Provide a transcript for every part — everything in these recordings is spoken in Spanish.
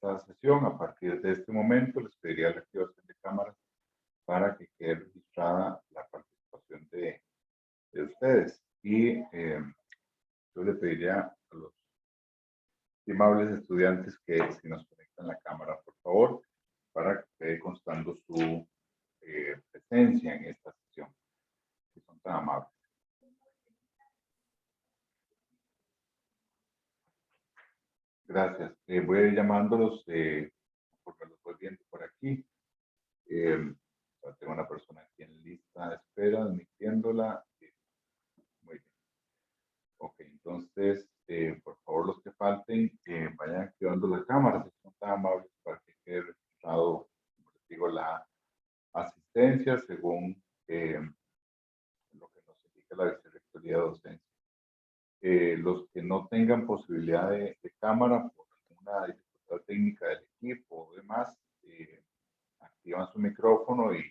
esta sesión. A partir de este momento les pediría la activación de cámaras para que quede registrada la participación de ustedes. Y yo le pediría a los estimables estudiantes que si nos conectan la cámara, por favor, para que quede constando su presencia en esta sesión, si son tan amables. Gracias. Voy a ir llamándolos porque los voy viendo por aquí. Tengo una persona aquí en lista de espera, admitiéndola. Muy bien. Ok, entonces, por favor, los que falten, vayan activando la cámara, si son tan amables, para que quede registrado, como les digo, la asistencia según lo que nos indica la Vicerrectoría de Docencia. Los que no tengan posibilidad de cámara por alguna dificultad técnica del equipo o demás, activan su micrófono y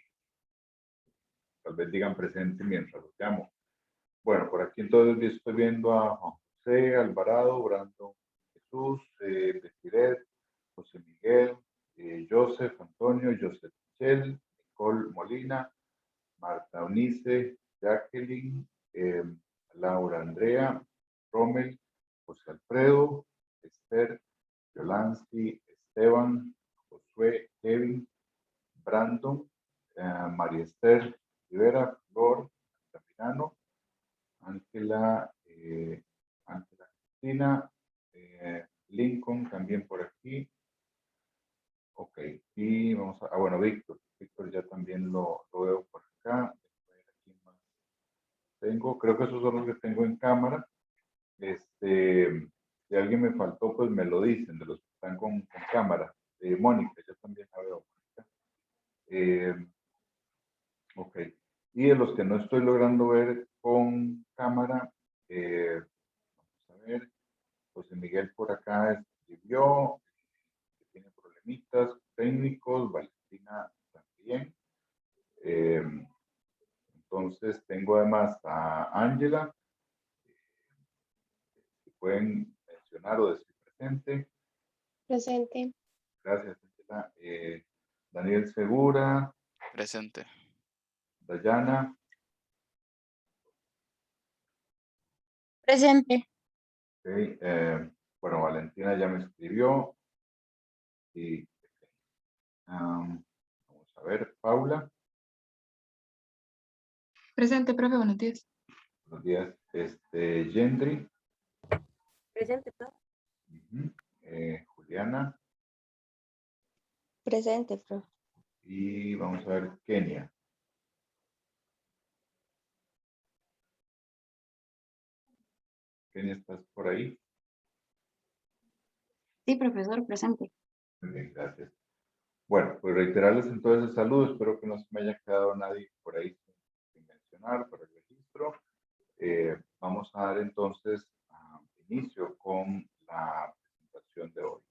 tal vez digan presente mientras los llamo. Bueno, por aquí entonces yo estoy viendo a Juan José Alvarado, Brandon Jesús, Desiret, José Miguel, Joseph Antonio, Joseph Michel, Nicole Molina, Marta Unice, Jacqueline, Laura Andrea, Rommel, José Alfredo, Esther, Yolansky, Esteban, Josué, Kevin, Brandon, María Esther Rivera, Flor, Caminano, Ángela, Ángela Cristina, Lincoln también por aquí. Ok, y vamos a, bueno, Víctor ya también lo veo por acá. Aquí más tengo, creo que esos son los que tengo en cámara. Si alguien me faltó, pues me lo dicen, de los que están con cámara. Mónica, yo también la veo, Mónica. Ok. Y de los que no estoy logrando ver con cámara, vamos a ver, José Miguel por acá escribió, que tiene problemitas técnicos, Valentina también. Entonces tengo además a Ángela, si pueden mencionar o decir presente. Presente. Gracias, Ángela. Daniel Segura. Presente. Dayana. Presente. Okay. Bueno, Valentina ya me escribió. Y vamos a ver, Paula. Presente, profe, buenos días. Buenos días. Gendry. Presente, profe. Juliana. Presente, profe. Y vamos a ver, Kenia. Kenia, ¿estás por ahí? Sí, profesor, presente. Muy bien, gracias. Bueno, pues reiterarles entonces el saludo. Espero que no se me haya quedado nadie por ahí sin mencionar para el registro. Vamos a dar entonces inicio con la presentación de hoy.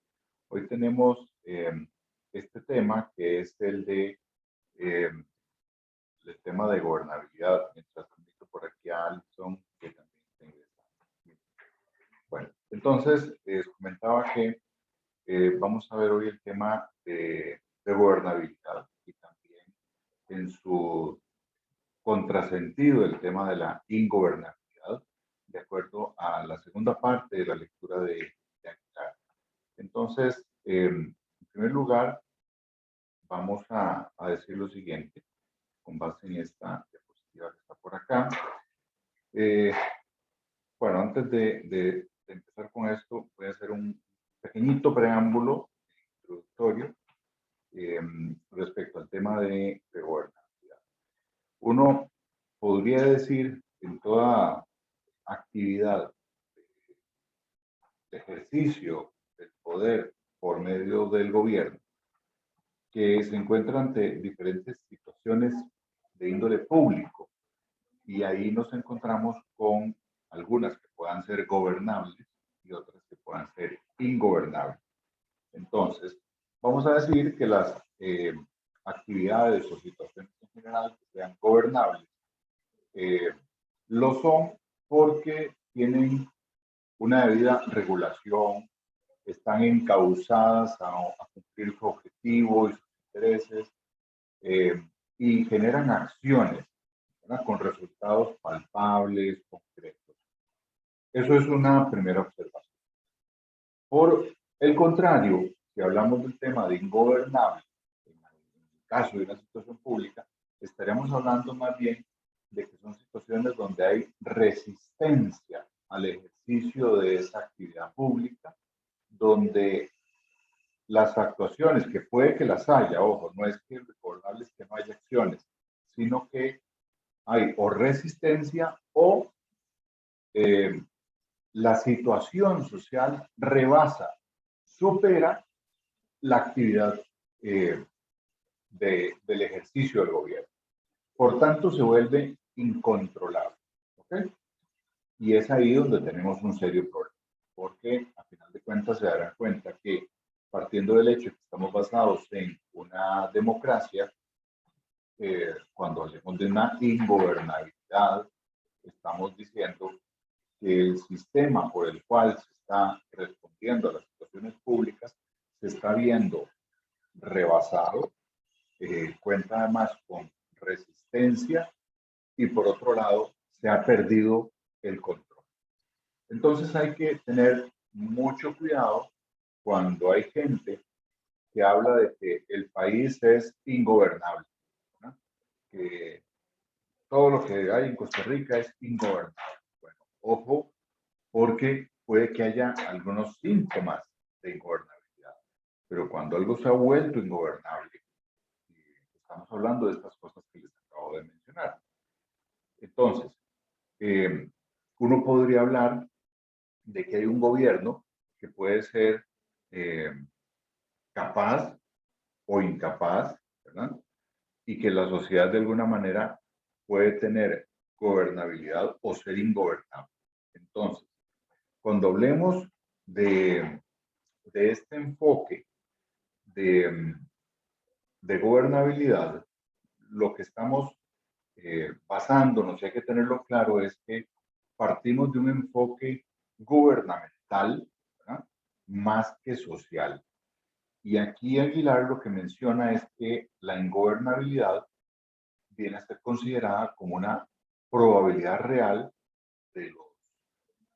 Hoy tenemos este tema que es el tema de gobernabilidad. Mientras invito por aquí a Alison, que también está ingresando. Bueno, entonces les comentaba que vamos a ver hoy el tema de gobernabilidad y también en su contrasentido el tema de la ingobernabilidad, de acuerdo a la segunda parte de la lectura de Aguilar. Entonces, en primer lugar, vamos a decir lo siguiente, con base en esta diapositiva que está por acá. Bueno, antes de empezar con esto, voy a hacer un pequeñito preámbulo introductorio respecto al tema de gobernabilidad. Uno podría decir en toda actividad de ejercicio del poder por medio del gobierno que se encuentra ante diferentes situaciones de índole público y ahí nos encontramos con algunas que puedan ser gobernables y otras que puedan ser ingobernables. Entonces, vamos a decir que las actividades o situaciones en general que sean gobernables lo son porque tienen una debida regulación, están encausadas a cumplir su objetivo y sus intereses, y generan acciones, ¿verdad?, con resultados palpables, concretos. Eso es una primera observación. Por el contrario, si hablamos del tema de ingobernable, en el caso de una situación pública, estaríamos hablando más bien de que son situaciones donde hay resistencia al ejercicio de esa actividad pública, donde las actuaciones, que puede que las haya, ojo, no es que el recordable es que no haya acciones, sino que hay o resistencia o la situación social rebasa, supera la actividad del ejercicio del gobierno. Por tanto, se vuelve incontrolable. ¿Okay? Y es ahí donde tenemos un serio problema, porque a final de cuentas se darán cuenta que, partiendo del hecho de que estamos basados en una democracia, cuando hablemos de una ingobernabilidad, estamos diciendo que el sistema por el cual se está respondiendo a las situaciones públicas se está viendo rebasado, cuenta además con resistencia y por otro lado se ha perdido el control. Entonces hay que tener mucho cuidado cuando hay gente que habla de que el país es ingobernable, ¿no?, que todo lo que hay en Costa Rica es ingobernable. Bueno, ojo, porque puede que haya algunos síntomas de ingobernabilidad, pero cuando algo se ha vuelto ingobernable, estamos hablando de estas cosas que les acabo de mencionar. Entonces, uno podría hablar de que hay un gobierno que puede ser capaz o incapaz, ¿verdad?, y que la sociedad de alguna manera puede tener gobernabilidad o ser ingobernable. Entonces, cuando hablemos de este enfoque de gobernabilidad, lo que estamos basándonos, y hay que tenerlo claro, es que partimos de un enfoque gubernamental, ¿verdad?, más que social. Y aquí Aguilar lo que menciona es que la ingobernabilidad viene a ser considerada como una probabilidad real de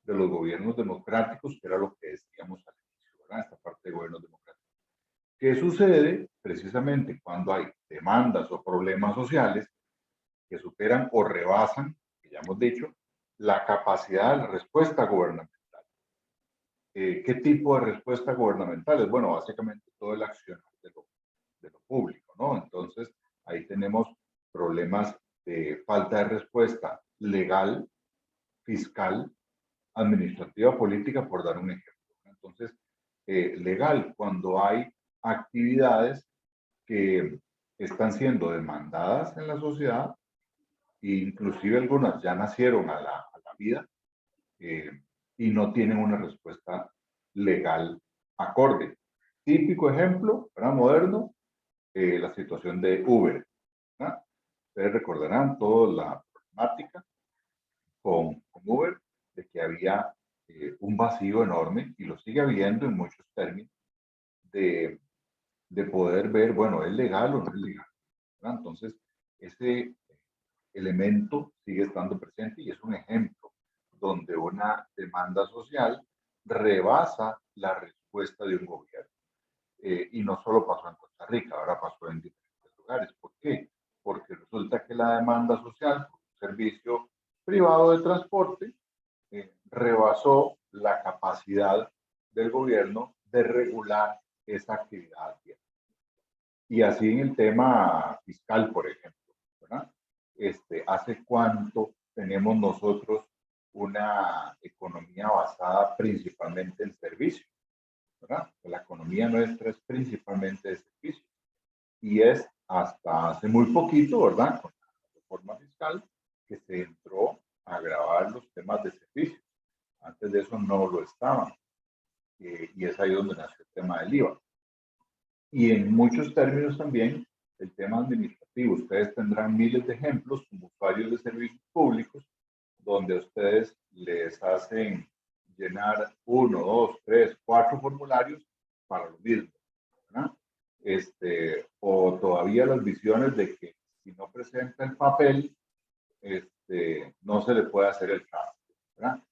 los gobiernos democráticos, que era lo que decíamos al inicio, ¿verdad?, esta parte de gobiernos democráticos. ¿Qué sucede? Precisamente cuando hay demandas o problemas sociales que superan o rebasan, que ya hemos dicho, la capacidad de respuesta gubernamental. ¿Qué tipo de respuesta gubernamental? Es, bueno, básicamente todo el accionar de lo público, ¿no? Entonces, ahí tenemos problemas de falta de respuesta legal, fiscal, administrativa, política, por dar un ejemplo. Entonces, legal, cuando hay actividades que están siendo demandadas en la sociedad, e inclusive algunas ya nacieron a la vida, y no tienen una respuesta legal acorde. Típico ejemplo, ¿verdad?, moderno, la situación de Uber, ¿verdad? Ustedes recordarán toda la problemática con Uber, de que había un vacío enorme, y lo sigue habiendo en muchos términos, de poder ver, bueno, ¿es legal o no es legal?, ¿verdad? Entonces, ese elemento sigue estando presente y es un ejemplo donde una demanda social rebasa la respuesta de un gobierno. Y no solo pasó en Costa Rica, ahora pasó en diferentes lugares. ¿Por qué? Porque resulta que la demanda social por un servicio privado de transporte rebasó la capacidad del gobierno de regular esa actividad. Y así en el tema fiscal, por ejemplo, ¿verdad? ¿Hace cuánto tenemos nosotros una economía basada principalmente en servicios, ¿verdad? La economía nuestra es principalmente de servicios. Y es hasta hace muy poquito, ¿verdad?, con la reforma fiscal, que se entró a gravar los temas de servicios. Antes de eso no lo estaban. Y es ahí donde nació el tema del IVA. Y en muchos términos también el tema administrativo. Ustedes tendrán miles de ejemplos como usuarios de servicios públicos donde ustedes les hacen llenar 1, 2, 3, 4 formularios para lo mismo, ¿verdad? O todavía las visiones de que si no presenta el papel, no se le puede hacer el trámite, ¿verdad?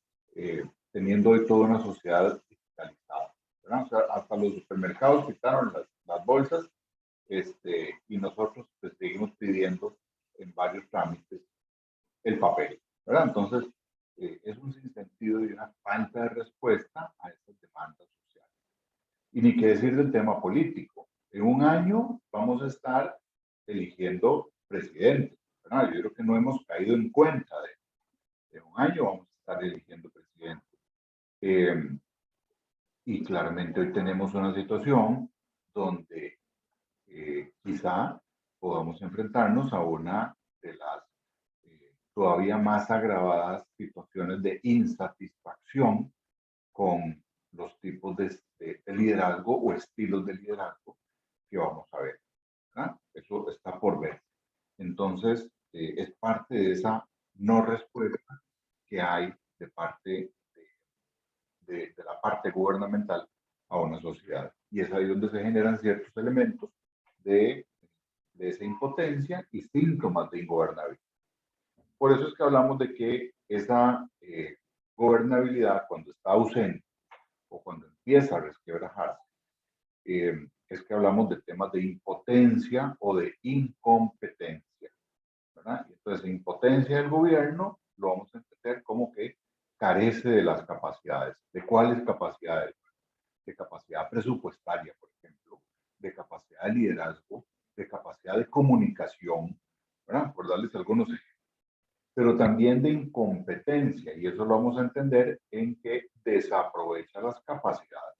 Teniendo hoy toda una sociedad digitalizada, ¿verdad? O sea, hasta los supermercados quitaron las bolsas, y nosotros pues, seguimos pidiendo en varios trámites el papel, ¿verdad? Entonces, es un sinsentido y una falta de respuesta a estas demandas sociales. Y ni qué decir del tema político. En un año vamos a estar eligiendo presidente, ¿verdad? Yo creo que no hemos caído en cuenta de un año vamos a estar eligiendo presidente. Y claramente hoy tenemos una situación donde quizá podamos enfrentarnos a una de las todavía más agravadas situaciones de insatisfacción con los tipos de liderazgo o estilos de liderazgo que vamos a ver, ¿verdad? Eso está por ver. Entonces, es parte de esa no respuesta que hay de parte de la parte gubernamental a una sociedad. Y es ahí donde se generan ciertos elementos de esa impotencia y síntomas de ingobernabilidad. Por eso es que hablamos de que esa gobernabilidad, cuando está ausente o cuando empieza a resquebrajarse, es que hablamos de temas de impotencia o de incompetencia, ¿verdad? Y entonces, impotencia del gobierno lo vamos a entender como que carece de las capacidades. ¿De cuáles capacidades? De capacidad presupuestaria, por ejemplo, de capacidad de liderazgo, de capacidad de comunicación, ¿verdad? Por darles algunos ejemplos. Pero también de incompetencia, y eso lo vamos a entender en que desaprovecha las capacidades.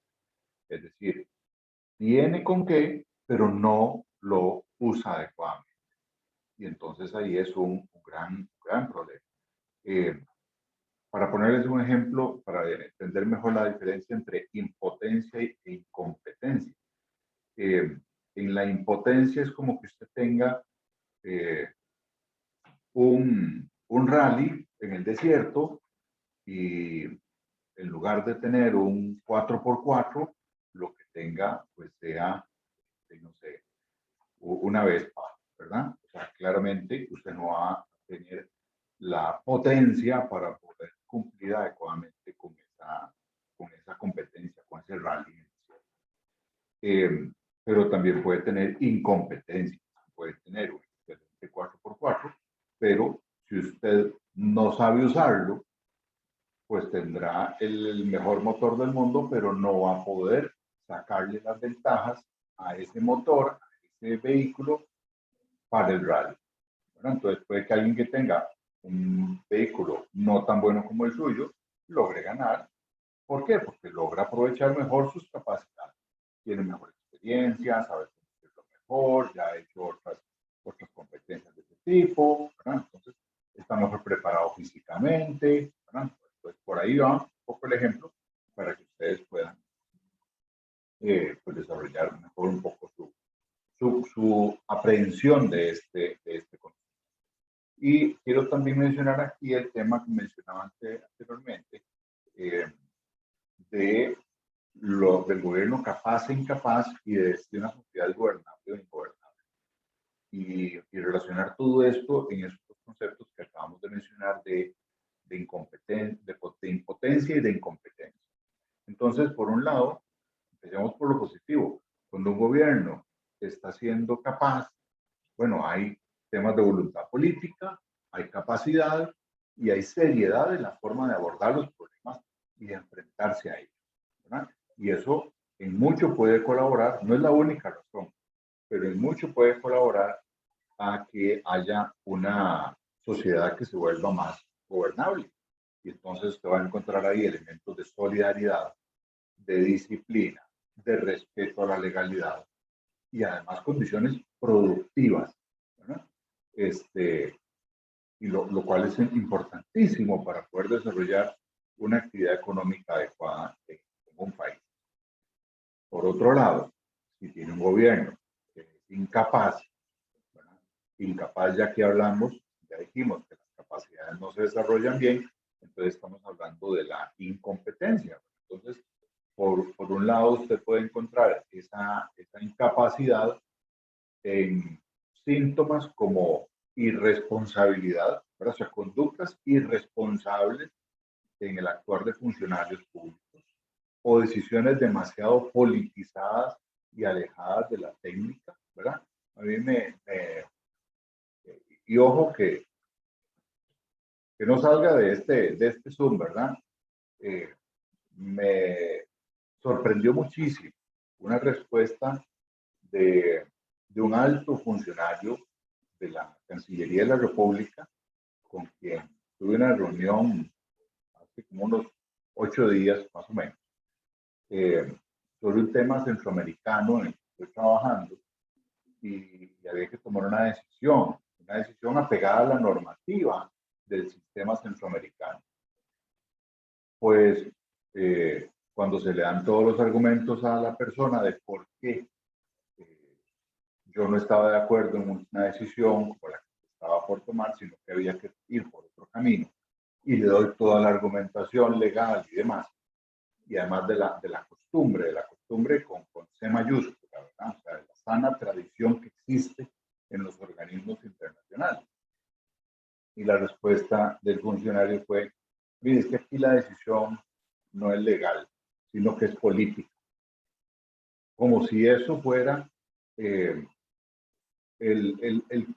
Es decir, tiene con qué, pero no lo usa adecuadamente. Y entonces ahí es un gran problema. Para ponerles un ejemplo, para entender mejor la diferencia entre impotencia e incompetencia. En la impotencia es como que usted tenga un rally en el desierto y en lugar de tener un 4x4, lo que tenga pues sea, no sé, una Vespa, ¿verdad? O sea, claramente usted no va a tener la potencia para poder cumplir adecuadamente con esa competencia, con ese rally. Pero también puede tener incompetencia, puede tener un excelente 4x4, pero si usted no sabe usarlo, pues tendrá el mejor motor del mundo, pero no va a poder sacarle las ventajas a ese motor, a ese vehículo para el rally. Bueno, entonces puede que alguien que tenga un vehículo no tan bueno como el suyo logre ganar. ¿Por qué? Porque logra aprovechar mejor sus capacidades. Tiene mejor experiencia, sabe conducirlo mejor, ya ha hecho otras competencias de ese tipo, ¿verdad? Entonces está mejor preparado físicamente, ¿verdad? Pues por ahí va un poco el ejemplo para que ustedes puedan pues desarrollar mejor un poco su aprehensión de este concepto. Y quiero también mencionar aquí el tema que mencionaba anteriormente, del gobierno capaz e incapaz y de una sociedad gobernable o ingobernable. Y relacionar todo esto en estos conceptos que acabamos de mencionar de impotencia y de incompetencia. Entonces, por un lado, empecemos por lo positivo. Cuando un gobierno está siendo capaz, bueno, hay temas de voluntad política, hay capacidad y hay seriedad en la forma de abordar los problemas y de enfrentarse a ellos, ¿verdad? Y eso en mucho puede colaborar, no es la única razón, pero en mucho puede colaborar a que haya una sociedad que se vuelva más gobernable. Y entonces usted va a encontrar ahí elementos de solidaridad, de disciplina, de respeto a la legalidad y además condiciones productivas, ¿verdad? Y lo cual es importantísimo para poder desarrollar una actividad económica adecuada en un país. Por otro lado, si tiene un gobierno que es incapaz, ¿verdad? Incapaz ya que hablamos, ya dijimos que las capacidades no se desarrollan bien, Entonces estamos hablando de la incompetencia. Entonces, por un lado, usted puede encontrar esa incapacidad en síntomas como irresponsabilidad, ¿verdad? O sea, conductas irresponsables en el actuar de funcionarios públicos o decisiones demasiado politizadas y alejadas de la técnica, ¿verdad? A mí y ojo que no salga de este Zoom, ¿verdad? Me sorprendió muchísimo una respuesta de un alto funcionario de la Cancillería de la República, con quien tuve una reunión hace como unos 8 días más o menos, sobre un tema centroamericano en el que estoy trabajando y había que tomar una decisión apegada a la normativa del sistema centroamericano. Pues cuando se le dan todos los argumentos a la persona de por qué yo no estaba de acuerdo en una decisión como la que estaba por tomar, sino que había que ir por otro camino, y le doy toda la argumentación legal y demás, y además de la costumbre con C mayúscula, ¿verdad? O sea, de la sana tradición que existe en los organismos internacionales. Y la respuesta del funcionario fue: mire, es que aquí la decisión no es legal, sino que es política. Como si eso fuera el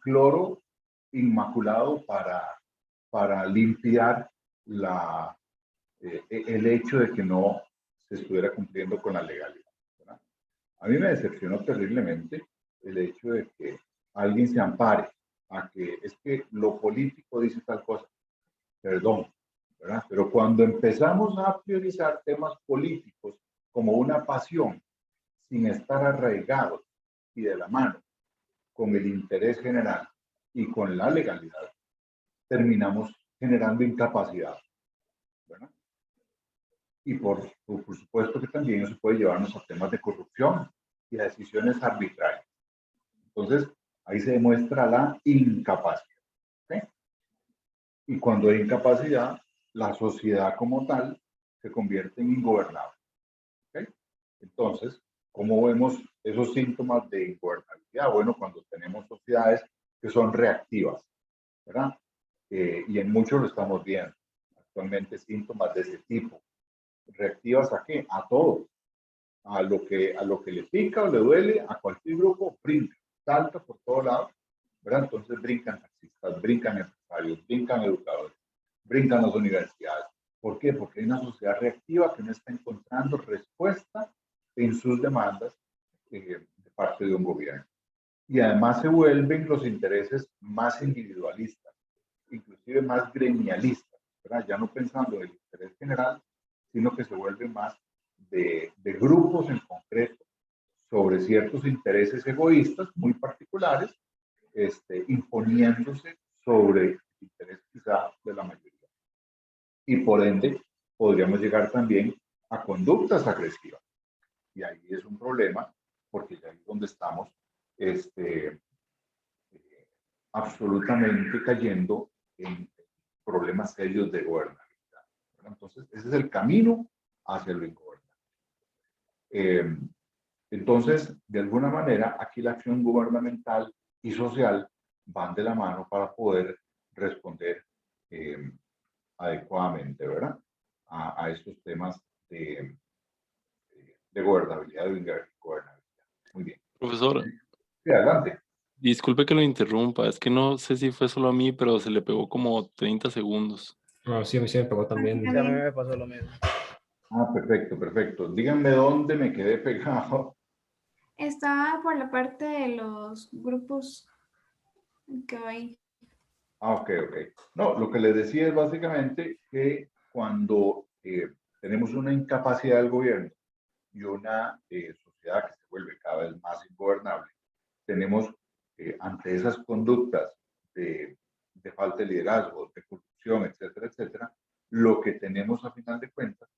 cloro inmaculado para limpiar el hecho de que no se estuviera cumpliendo con la legalidad, ¿verdad? A mí me decepcionó terriblemente el hecho de que alguien se ampare a que es que lo político dice tal cosa. Perdón, ¿verdad? Pero cuando empezamos a priorizar temas políticos como una pasión, sin estar arraigados y de la mano con el interés general y con la legalidad, terminamos generando incapacidad, ¿verdad? Y por supuesto que también eso puede llevarnos a temas de corrupción y a decisiones arbitrarias. Entonces, ahí se demuestra la incapacidad, ¿okay? Y cuando hay incapacidad, la sociedad como tal se convierte en ingobernable, ¿okay? Entonces, ¿cómo vemos esos síntomas de ingobernabilidad? Bueno, cuando tenemos sociedades que son reactivas, ¿verdad? Y en muchos lo estamos viendo actualmente, síntomas de ese tipo. ¿Reactivas a qué? A todo. A lo que le pica o le duele, a cualquier grupo, brinca, salta por todos lados, ¿verdad? Entonces brincan taxistas, brincan empresarios, brincan educadores, brincan las universidades. ¿Por qué? Porque hay una sociedad reactiva que no está encontrando respuesta en sus demandas de parte de un gobierno. Y además se vuelven los intereses más individualistas, inclusive más gremialistas, ¿verdad? Ya no pensando en el interés general, sino que se vuelven más de grupos en concreto sobre ciertos intereses egoístas muy particulares, imponiéndose sobre el interés quizá de la mayoría. Y por ende, podríamos llegar también a conductas agresivas. Y ahí es un problema, porque ya es donde estamos absolutamente cayendo en problemas serios de gobernabilidad. Entonces, ese es el camino hacia lo ingobernable. Entonces, de alguna manera, aquí la acción gubernamental y social van de la mano para poder responder adecuadamente, ¿verdad? A estos temas de gobernabilidad y ingobernabilidad. Muy bien. Profesor, Sí, adelante. disculpe que lo interrumpa, es que no sé si fue solo a mí, pero se le pegó como 30 segundos. No, sí, a mí se me pegó también. Sí, a mí me pasó lo mismo. Ah, perfecto, perfecto. Díganme dónde me quedé pegado. Estaba por la parte de los grupos que hay. Ah, ok, ok. No, lo que les decía es básicamente que cuando tenemos una incapacidad del gobierno y una sociedad que se vuelve cada vez más ingobernable, tenemos ante esas conductas de falta de liderazgo, de corrupción, etcétera, etcétera, lo que tenemos a final de cuentas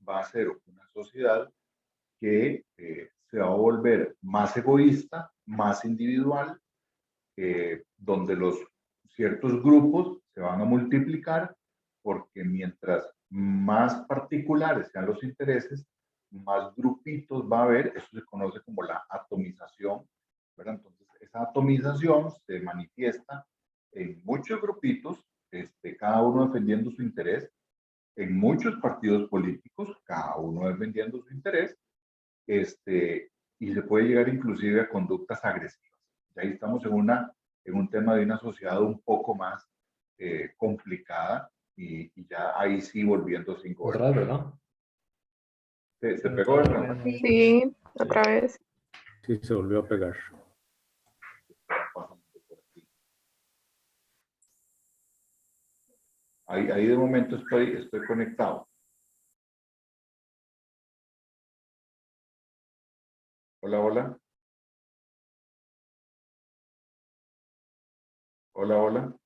va a ser una sociedad que se va a volver más egoísta, más individual, donde los ciertos grupos se van a multiplicar porque mientras más particulares sean los intereses, más grupitos va a haber. Eso se conoce como la atomización, ¿verdad? Entonces, esa atomización se manifiesta en muchos grupitos, cada uno defendiendo su interés, en muchos partidos políticos, cada uno defendiendo su interés, y se puede llegar inclusive a conductas agresivas. Y ahí estamos en un tema de una sociedad un poco más complicada y ya ahí sí volviéndose ingobernable. ¿verdad? Se pegó, ¿verdad? Sí, otra vez. Sí, se volvió a pegar. Ahí de momento estoy conectado. Hola, hola. Hola, hola.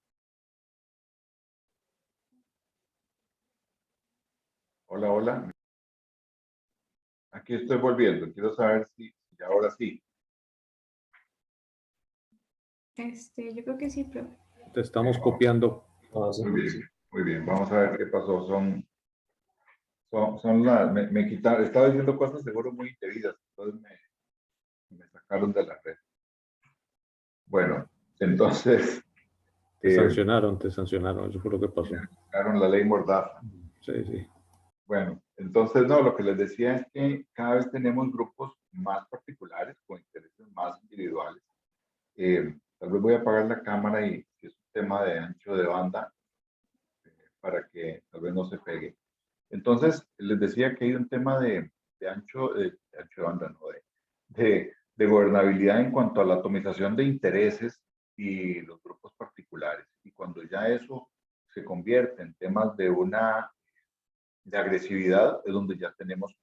Hola, hola. Aquí estoy volviendo. Quiero saber si ahora sí. Yo creo que sí, pero Te estamos copiando. Muy bien, muy bien. Vamos a ver qué pasó. Son me quitaron, estaba diciendo cosas seguro muy indebidas, entonces me sacaron de la red. Bueno, entonces. Te sancionaron, eso fue lo que pasó. Sacaron la ley Mordaza. Sí, sí. Bueno, entonces, no, lo que les decía es que cada vez tenemos grupos más particulares, con intereses más individuales. Tal vez voy a apagar la cámara y si es un tema de ancho de banda, para que tal vez no se pegue. Entonces, les decía que hay un tema de ancho de banda, no, de gobernabilidad en cuanto a la atomización de intereses y los grupos particulares. Y cuando ya eso se convierte en temas de agresividad, es donde ya tenemos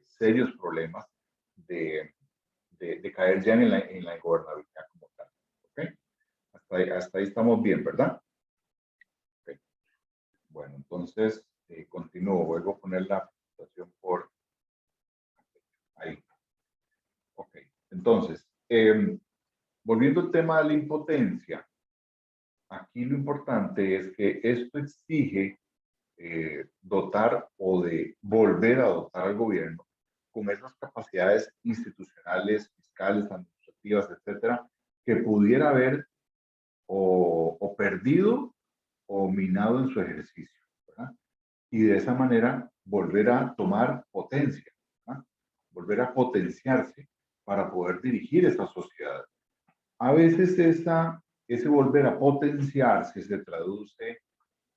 serios problemas de caer ya en la ingobernabilidad como tal. ¿Okay? Hasta ahí estamos bien, ¿verdad? Okay. Bueno, entonces continúo. Vuelvo a poner la presentación por ahí. Ok. Entonces, volviendo al tema de la impotencia, aquí lo importante es que esto exige dotar o de volver a dotar al gobierno con esas capacidades institucionales, fiscales, administrativas, etcétera, que pudiera haber o perdido o minado en su ejercicio, ¿verdad? Y de esa manera volver a tomar potencia, ¿verdad? Volver a potenciarse para poder dirigir esta sociedad. A veces ese volver a potenciarse se traduce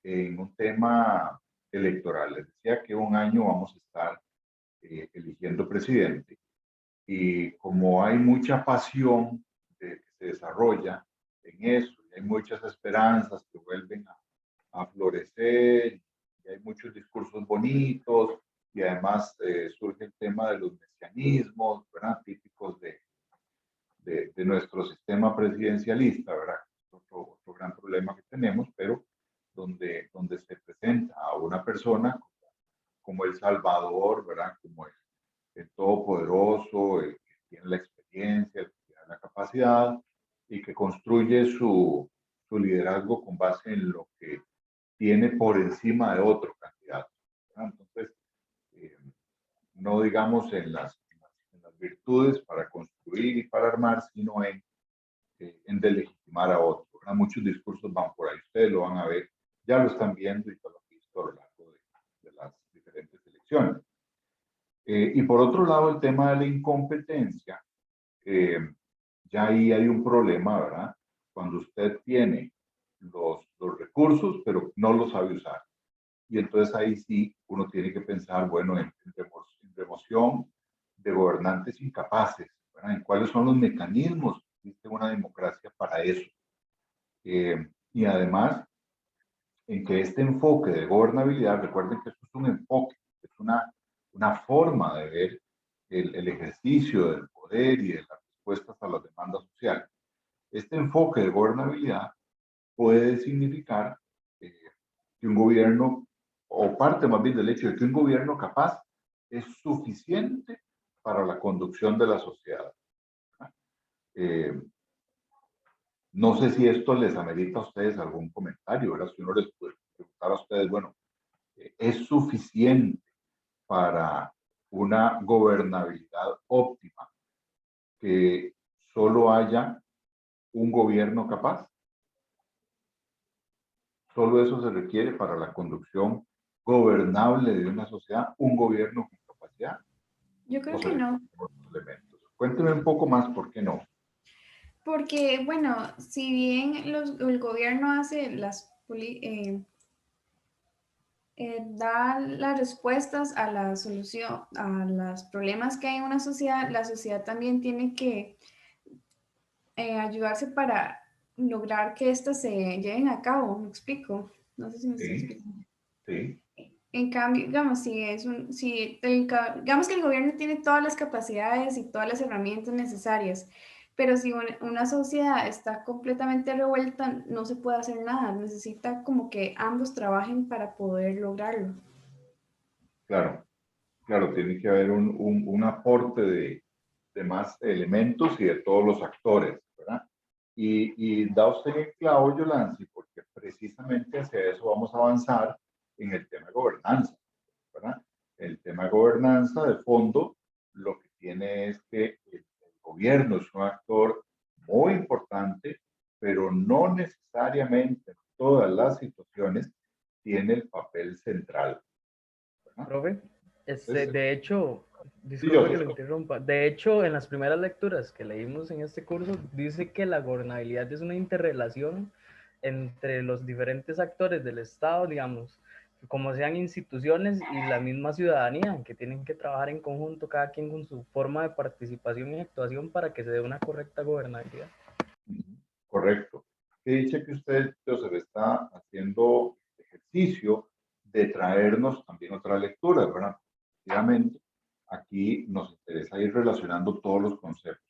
en un tema electoral. Les decía que un año vamos a estar eligiendo presidente y como hay mucha pasión que se desarrolla en eso, y hay muchas esperanzas que vuelven a florecer, y hay muchos discursos bonitos, y además surge el tema de los mesianismos, ¿verdad? Típicos de nuestro sistema presidencialista, ¿verdad? Otro gran problema que tenemos, pero donde se presenta a una persona como el Salvador, ¿verdad? Como el todopoderoso, el que tiene la experiencia, el que tiene la capacidad y que construye su liderazgo con base en lo que tiene por encima de otro candidato, ¿verdad? Entonces, no digamos en las virtudes para construir y para armar, sino en delegitimar a otro, ¿verdad? Muchos discursos van por ahí, ustedes lo van a ver, ya lo están viendo y lo han visto a lo largo de las diferentes elecciones. Y por otro lado, el tema de la incompetencia, ya ahí hay un problema, ¿verdad? Cuando usted tiene los recursos, pero no los sabe usar. Y entonces ahí sí uno tiene que pensar, bueno, en remoción de gobernantes incapaces, ¿verdad? En cuáles son los mecanismos que existe una democracia para eso. Y además, en que este enfoque de gobernabilidad, recuerden que esto es un enfoque, es una forma de ver el ejercicio del poder y de las respuestas a las demandas sociales. Este enfoque de gobernabilidad puede significar que un gobierno, o parte más bien del hecho de que un gobierno capaz es suficiente para la conducción de la sociedad. No sé si esto les amerita a ustedes algún comentario, ¿verdad? Si uno les puede preguntar a ustedes, bueno, ¿es suficiente para una gobernabilidad óptima que solo haya un gobierno capaz? Solo eso se requiere para la conducción gobernable de una sociedad, un gobierno con capacidad. Yo creo O que sea, no. otros elementos. Cuénteme un poco más, ¿por qué no? Porque, bueno, si bien el gobierno hace da las respuestas a la solución, a los problemas que hay en una sociedad, la sociedad también tiene que ayudarse para lograr que éstas se lleven a cabo. ¿Me explico? No sé si me estoy Sí, explicando. sí, En cambio, digamos, digamos que el gobierno tiene todas las capacidades y todas las herramientas necesarias, pero si una sociedad está completamente revuelta, no se puede hacer nada. Necesita como que ambos trabajen para poder lograrlo. claro, claro, tiene que haber un aporte de más elementos y de todos los actores, ¿verdad? Y da usted el clavo, Yolanzi, porque precisamente hacia eso vamos a avanzar en el tema de gobernanza, ¿verdad? El tema de gobernanza, de fondo, lo que tiene es que el gobierno es un actor muy importante, pero no necesariamente en todas las situaciones tiene el papel central, ¿verdad? Profe, Entonces, de hecho, sí, yo disculpe que lo interrumpa, de hecho, en las primeras lecturas que leímos en este curso, dice que la gobernabilidad es una interrelación entre los diferentes actores del Estado, digamos, como sean instituciones y la misma ciudadanía, que tienen que trabajar en conjunto, cada quien con su forma de participación y actuación para que se dé una correcta gobernabilidad. correcto. Que dice que usted, Joseph, está haciendo ejercicio de traernos también otras lecturas, ¿verdad? Efectivamente, aquí nos interesa ir relacionando todos los conceptos.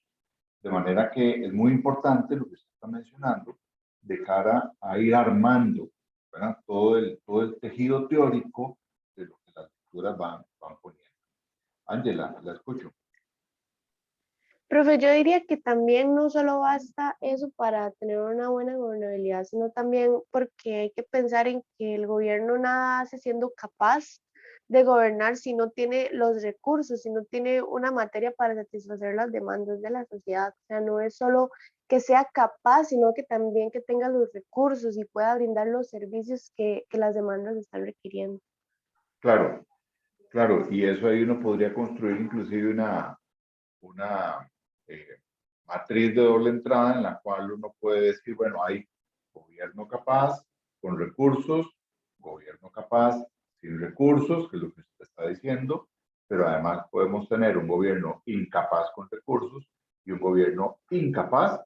De manera que es muy importante lo que usted está mencionando de cara a ir armando, ¿verdad? Todo el tejido teórico de lo que las lecturas van poniendo. Ángela, la escucho. Profe, yo diría que también no solo basta eso para tener una buena gobernabilidad, sino también porque hay que pensar en que el gobierno nada hace siendo capaz de gobernar si no tiene los recursos, si no tiene una materia para satisfacer las demandas de la sociedad. O sea, no es solo que sea capaz, sino que también que tenga los recursos y pueda brindar los servicios que las demandas están requiriendo. Claro, claro, y eso ahí uno podría construir inclusive una matriz de doble entrada en la cual uno puede decir, bueno, hay gobierno capaz con recursos, gobierno capaz sin recursos, que es lo que usted está diciendo, pero además podemos tener un gobierno incapaz con recursos y un gobierno incapaz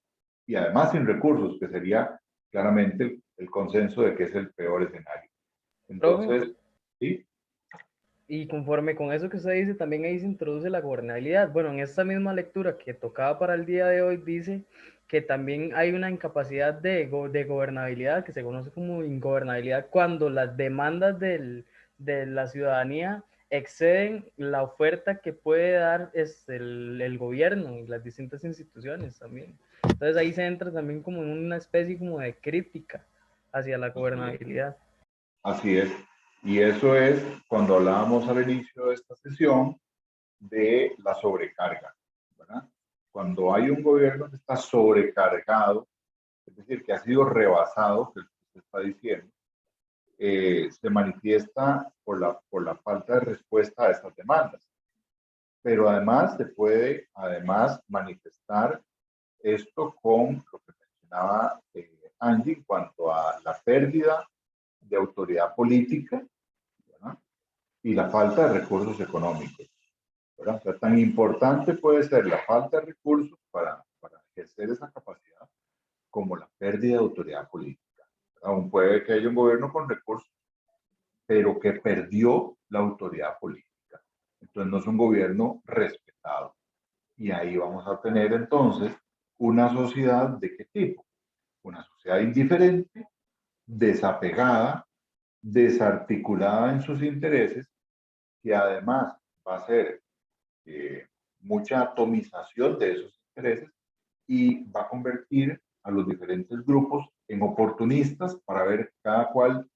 y además sin recursos, que sería claramente el consenso de que es el peor escenario. Profe, Entonces, sí, y conforme con eso que usted dice, también ahí se introduce la gobernabilidad. Bueno, en esta misma lectura que tocaba para el día de hoy, dice que también hay una incapacidad de gobernabilidad, que se conoce como ingobernabilidad, cuando las demandas de la ciudadanía exceden la oferta que puede dar el gobierno y las distintas instituciones también. Entonces ahí se entra también como en una especie como de crítica hacia la gobernabilidad. así es. Y eso es cuando hablábamos al inicio de esta sesión de la sobrecarga, ¿verdad? Cuando hay un gobierno que está sobrecargado, es decir, que ha sido rebasado, que es lo que usted está diciendo, se manifiesta por la falta de respuesta a estas demandas. Pero además se puede, además, manifestar esto con lo que mencionaba Angie en cuanto a la pérdida de autoridad política, ¿verdad? Y la falta de recursos económicos, ¿verdad? O sea, tan importante puede ser la falta de recursos para ejercer esa capacidad como la pérdida de autoridad política. Aún puede que haya un gobierno con recursos, pero que perdió la autoridad política. Entonces no es un gobierno respetado. Y ahí vamos a tener entonces una sociedad de qué tipo? Una sociedad indiferente, desapegada, desarticulada en sus intereses, que además va a ser mucha atomización de esos intereses y va a convertir a los diferentes grupos en oportunistas para ver cada cual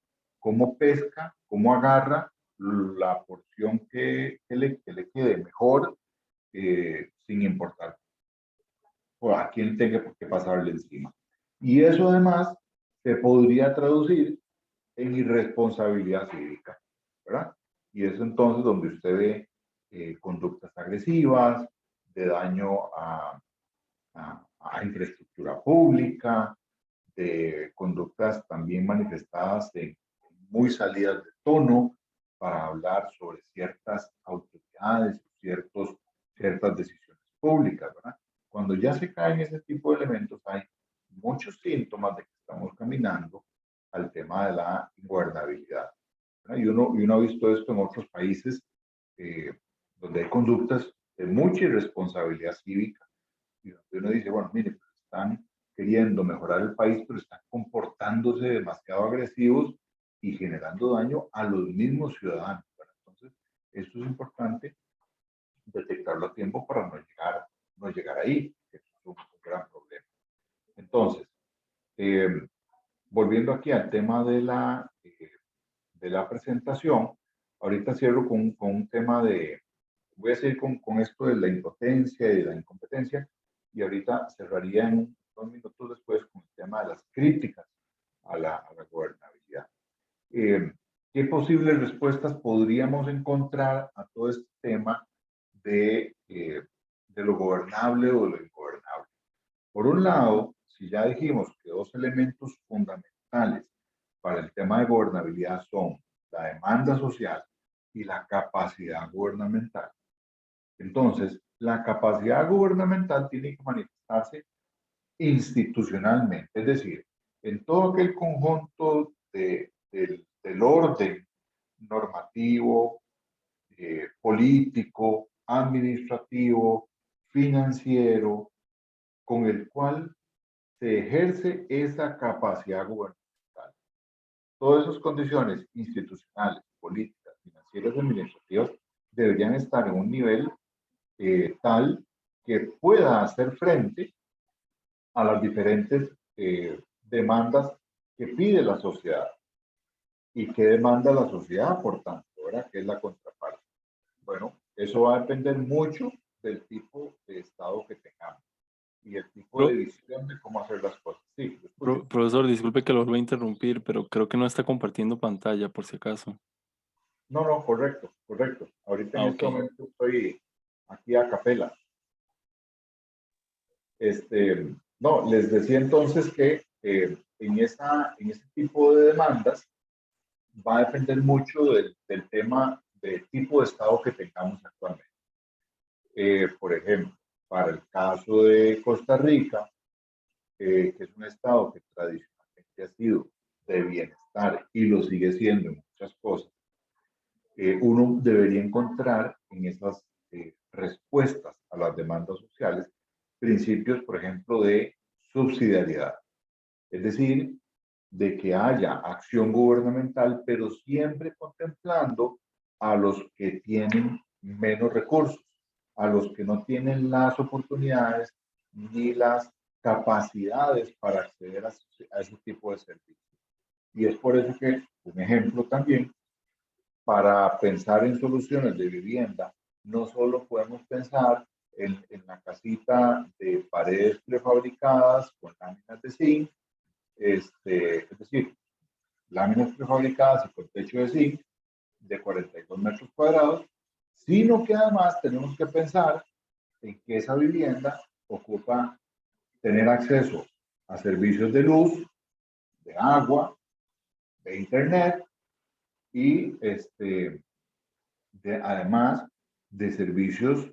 cómo pesca, cómo agarra la porción que le quede mejor, sin importar a quién tenga que pasarle encima. Y eso además se podría traducir en irresponsabilidad cívica, ¿verdad? Y es entonces donde usted ve conductas agresivas, de daño a infraestructura pública, de conductas también manifestadas en muy salidas de tono para hablar sobre ciertas autoridades, ciertas decisiones públicas, ¿verdad? Cuando ya se caen ese tipo de elementos, hay muchos síntomas de que estamos caminando al tema de la ingobernabilidad, ¿verdad? Y uno ha visto esto en otros países donde hay conductas de mucha irresponsabilidad cívica y donde uno dice, bueno, mire, están queriendo mejorar el país, pero están comportándose demasiado agresivos y generando daño a los mismos ciudadanos, ¿verdad? Entonces, esto es importante detectarlo a tiempo para no llegar ahí, que es un gran problema. Entonces, volviendo aquí al tema de la presentación, ahorita cierro con un tema voy a seguir con esto de la impotencia y de la incompetencia, y ahorita cerraría en 2 minutos después con el tema de las críticas a la gobernabilidad. ¿Qué posibles respuestas podríamos encontrar a todo este tema de lo gobernable o de lo ingobernable? Por un lado, si ya dijimos que 2 elementos fundamentales para el tema de gobernabilidad son la demanda social y la capacidad gubernamental. Entonces, la capacidad gubernamental tiene que manifestarse institucionalmente, es decir, en todo aquel conjunto del orden normativo, político, administrativo, financiero, con el cual se ejerce esa capacidad gubernamental. Todas esas condiciones institucionales, políticas, financieras y administrativas deberían estar en un nivel tal que pueda hacer frente a las diferentes demandas que pide la sociedad. ¿Y qué demanda la sociedad, por tanto, ¿verdad? ¿Qué es la contraparte? Bueno, eso va a depender mucho del tipo de Estado que tengamos y el tipo de visión de cómo hacer las cosas. Sí, Profesor, disculpe que lo vuelva a interrumpir, pero creo que no está compartiendo pantalla, por si acaso. No, correcto. Ahorita en este Ok. momento estoy aquí a capela. No, les decía entonces que en ese tipo de demandas va a depender mucho del tema del tipo de Estado que tengamos actualmente. Por ejemplo, para el caso de Costa Rica, que es un Estado que tradicionalmente ha sido de bienestar y lo sigue siendo en muchas cosas, uno debería encontrar en esas respuestas a las demandas sociales principios, por ejemplo, de subsidiariedad. Es decir, de que haya acción gubernamental, pero siempre contemplando a los que tienen menos recursos, a los que no tienen las oportunidades ni las capacidades para acceder a ese tipo de servicios. Y es por eso que, un ejemplo también, para pensar en soluciones de vivienda, no solo podemos pensar en la casita de paredes prefabricadas con láminas de zinc, es decir, láminas prefabricadas y con techo de zinc de 42 metros cuadrados, sino que además tenemos que pensar en que esa vivienda ocupa tener acceso a servicios de luz, de agua, de internet y además de servicios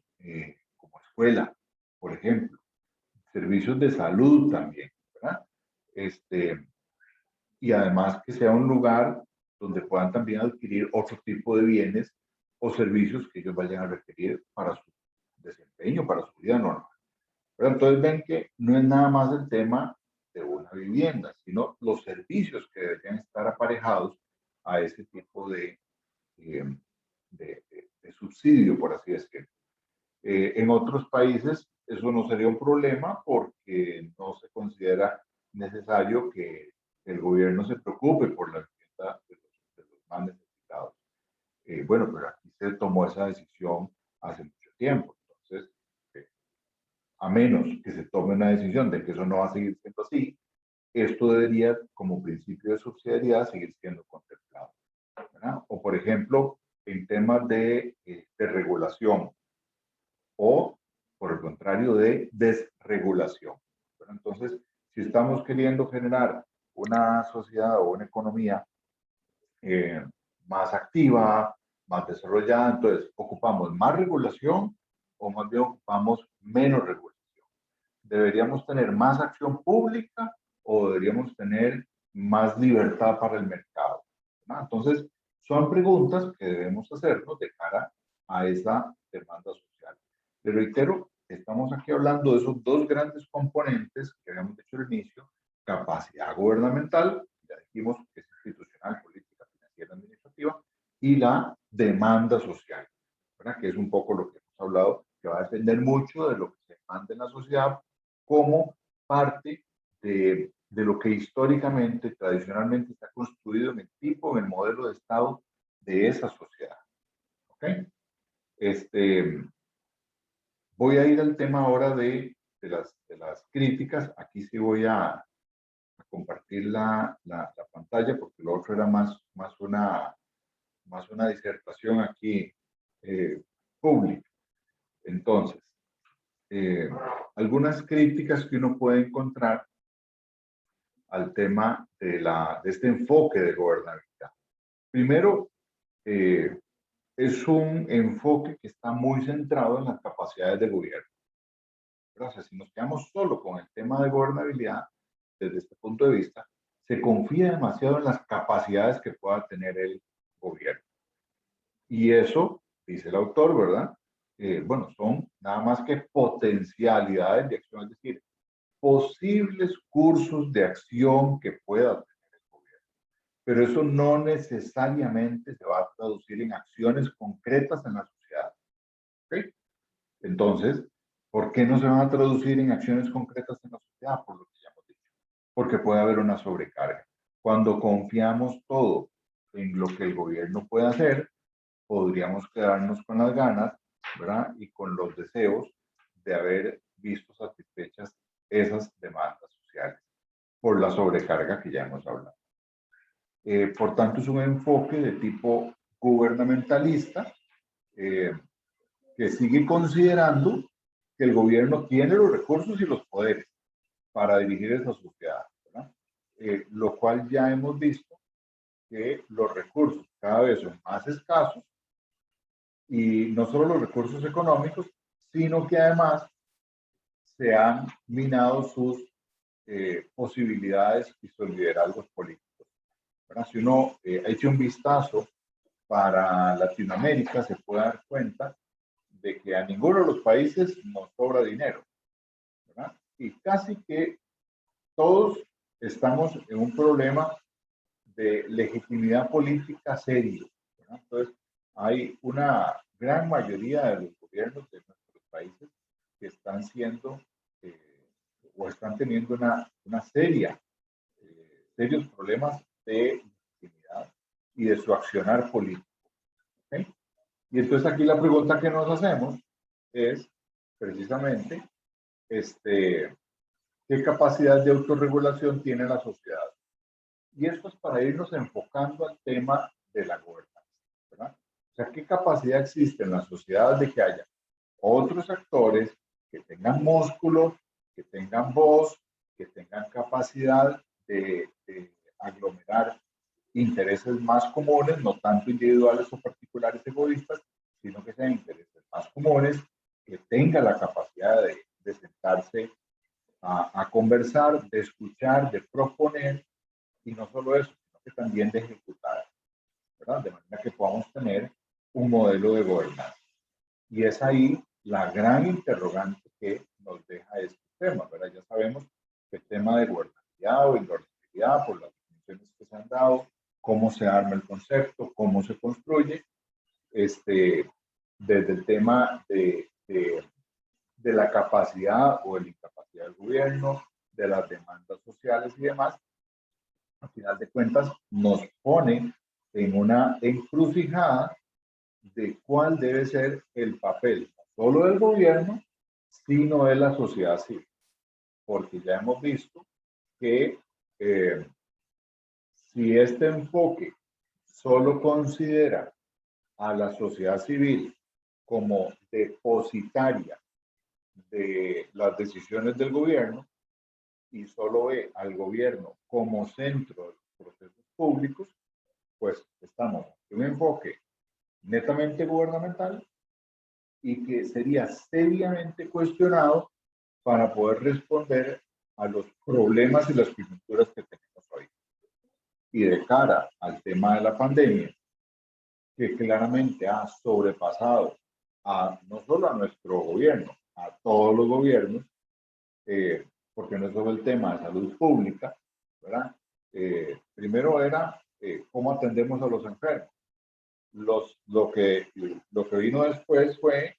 como escuela, por ejemplo, servicios de salud también, ¿verdad? Y además que sea un lugar donde puedan también adquirir otro tipo de bienes o servicios que ellos vayan a requerir para su desempeño, para su vida normal. Pero entonces ven que no es nada más el tema de una vivienda, sino los servicios que deberían estar aparejados a ese tipo de subsidio, por así decirlo. En otros países eso no sería un problema porque no se considera necesario que el gobierno se preocupe por la vivienda de los más necesitados. Bueno, pero aquí se tomó esa decisión hace mucho tiempo. Entonces, a menos que se tome una decisión de que eso no va a seguir siendo así, esto debería, como principio de subsidiariedad, seguir siendo contemplado, ¿verdad? O, por ejemplo, en temas de regulación o, por el contrario, de desregulación, ¿verdad? Entonces, si estamos queriendo generar una sociedad o una economía más activa, más desarrollada, entonces, ¿ocupamos más regulación o más bien ocupamos menos regulación? ¿Deberíamos tener más acción pública o deberíamos tener más libertad para el mercado? ¿No? Entonces, son preguntas que debemos hacernos de cara a esa demanda social. Le reitero, estamos aquí hablando de esos dos grandes componentes que habíamos dicho al inicio: capacidad gubernamental, ya dijimos que es institucional, política, financiera, administrativa, y la demanda social, ¿verdad? Que es un poco lo que hemos hablado, que va a depender mucho de lo que se demanda en la sociedad como parte de lo que históricamente, tradicionalmente está construido en el tipo, en el modelo de Estado de esa sociedad. ¿Ok? Voy a ir al tema ahora de las críticas. Aquí sí voy a compartir la pantalla porque lo otro era más una disertación aquí pública. Entonces, algunas críticas que uno puede encontrar al tema de este enfoque de gobernabilidad. Primero, es un enfoque que está muy centrado en las capacidades de gobierno. O sea, si nos quedamos solo con el tema de gobernabilidad, desde este punto de vista, se confía demasiado en las capacidades que pueda tener el gobierno. Y eso, dice el autor, ¿verdad? Bueno, son nada más que potencialidades de acción, es decir, posibles cursos de acción que pueda tener el gobierno. Pero eso no necesariamente se va a traducir en acciones concretas en la sociedad. ¿Okay? Entonces, ¿por qué no se van a traducir en acciones concretas en la sociedad? Por lo que ya hemos dicho. Porque puede haber una sobrecarga. Cuando confiamos todo en lo que el gobierno puede hacer, podríamos quedarnos con las ganas, ¿verdad? Y con los deseos de haber visto satisfechas esas demandas sociales por la sobrecarga que ya hemos hablado. Por tanto, es un enfoque de tipo gubernamentalista que sigue considerando que el gobierno tiene los recursos y los poderes para dirigir esa sociedad, ¿verdad? Lo cual ya hemos visto que los recursos cada vez son más escasos, y no solo los recursos económicos, sino que además se han minado sus posibilidades y sus liderazgos políticos. ¿Verdad? Si uno echa un vistazo para Latinoamérica, se puede dar cuenta de que a ninguno de los países nos sobra dinero, ¿verdad? Y casi que todos estamos en un problema de legitimidad política serio, ¿verdad? Entonces, hay una gran mayoría de los gobiernos de nuestros países que están siendo o están teniendo una serios problemas de legitimidad y de su accionar político. ¿Okay? Y entonces aquí la pregunta que nos hacemos es precisamente ¿qué capacidad de autorregulación tiene la sociedad? Y esto es para irnos enfocando al tema de la gobernanza, ¿verdad? O sea, ¿qué capacidad existe en la sociedad de que haya otros actores que tengan músculo, que tengan voz, que tengan capacidad de aglomerar intereses más comunes, no tanto individuales o particulares egoístas, sino que sean intereses más comunes, que tengan la capacidad de sentarse a conversar, de escuchar, de proponer, y no solo eso, sino que también de ejecutar, ¿verdad? De manera que podamos tener un modelo de gobernanza. Y es ahí la gran interrogante que nos deja este tema, ¿verdad? Ya sabemos que el tema de gobernabilidad o ingobernabilidad, por las definiciones que se han dado, cómo se arma el concepto, cómo se construye, desde el tema de la capacidad o de la incapacidad del gobierno, de las demandas sociales y demás, al final de cuentas nos pone en una encrucijada de cuál debe ser el papel, no solo del gobierno, sino de la sociedad civil. Porque ya hemos visto que si este enfoque solo considera a la sociedad civil como depositaria de las decisiones del gobierno y solo ve al gobierno como centro de los procesos públicos, pues estamos en un enfoque netamente gubernamental y que sería seriamente cuestionado para poder responder a los problemas y las coyunturas que tenemos hoy. Y de cara al tema de la pandemia, que claramente ha sobrepasado no solo a nuestro gobierno, a todos los gobiernos, porque no es solo el tema de salud pública, ¿verdad? Primero era cómo atendemos a los enfermos. Lo que vino después fue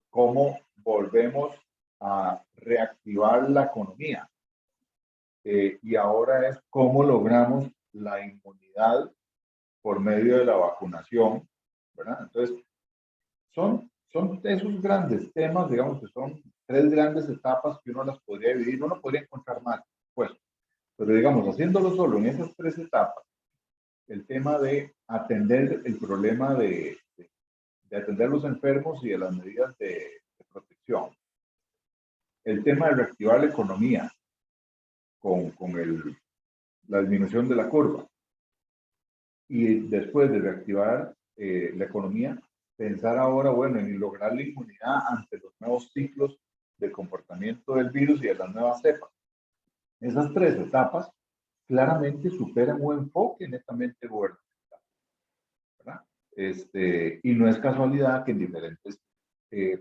cómo volvemos a reactivar la economía. Y ahora es cómo logramos la inmunidad por medio de la vacunación, ¿verdad? Entonces, son esos grandes temas, digamos que son 3 grandes etapas que uno las podría dividir, uno podría encontrar más, pues, pero digamos, haciéndolo solo en esas 3 etapas, el tema de atender el problema de atender a los enfermos y de las medidas de protección, el tema de reactivar la economía con la disminución de la curva, y después de reactivar la economía, pensar ahora, bueno, en lograr la inmunidad ante los nuevos ciclos de comportamiento del virus y de las nuevas cepas. Esas 3 etapas claramente superan un enfoque netamente gubernamental, ¿verdad? Y no es casualidad que en diferentes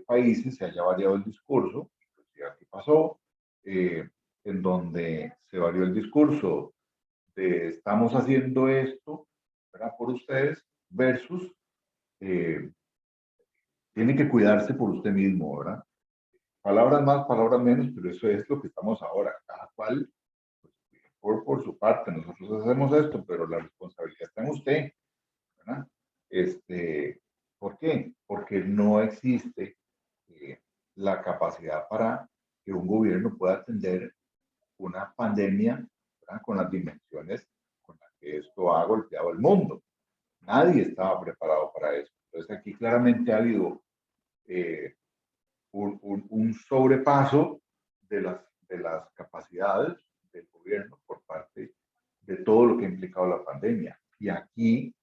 países se haya variado el discurso, inclusive aquí pasó, en donde se varió el discurso de estamos haciendo esto, ¿verdad?, por ustedes, versus tiene que cuidarse por usted mismo, ¿verdad? Palabras más, palabras menos, pero eso es lo que estamos ahora. Cada cual, pues, por su parte, nosotros hacemos esto, pero la responsabilidad está en usted, ¿verdad? ¿Por qué? Porque no existe la capacidad para que un gobierno pueda atender una pandemia, ¿verdad?, con las dimensiones con las que esto ha golpeado el mundo. Nadie estaba preparado para eso. Entonces aquí claramente ha habido un sobrepaso de las capacidades del gobierno por parte de todo lo que ha implicado la pandemia. Y aquí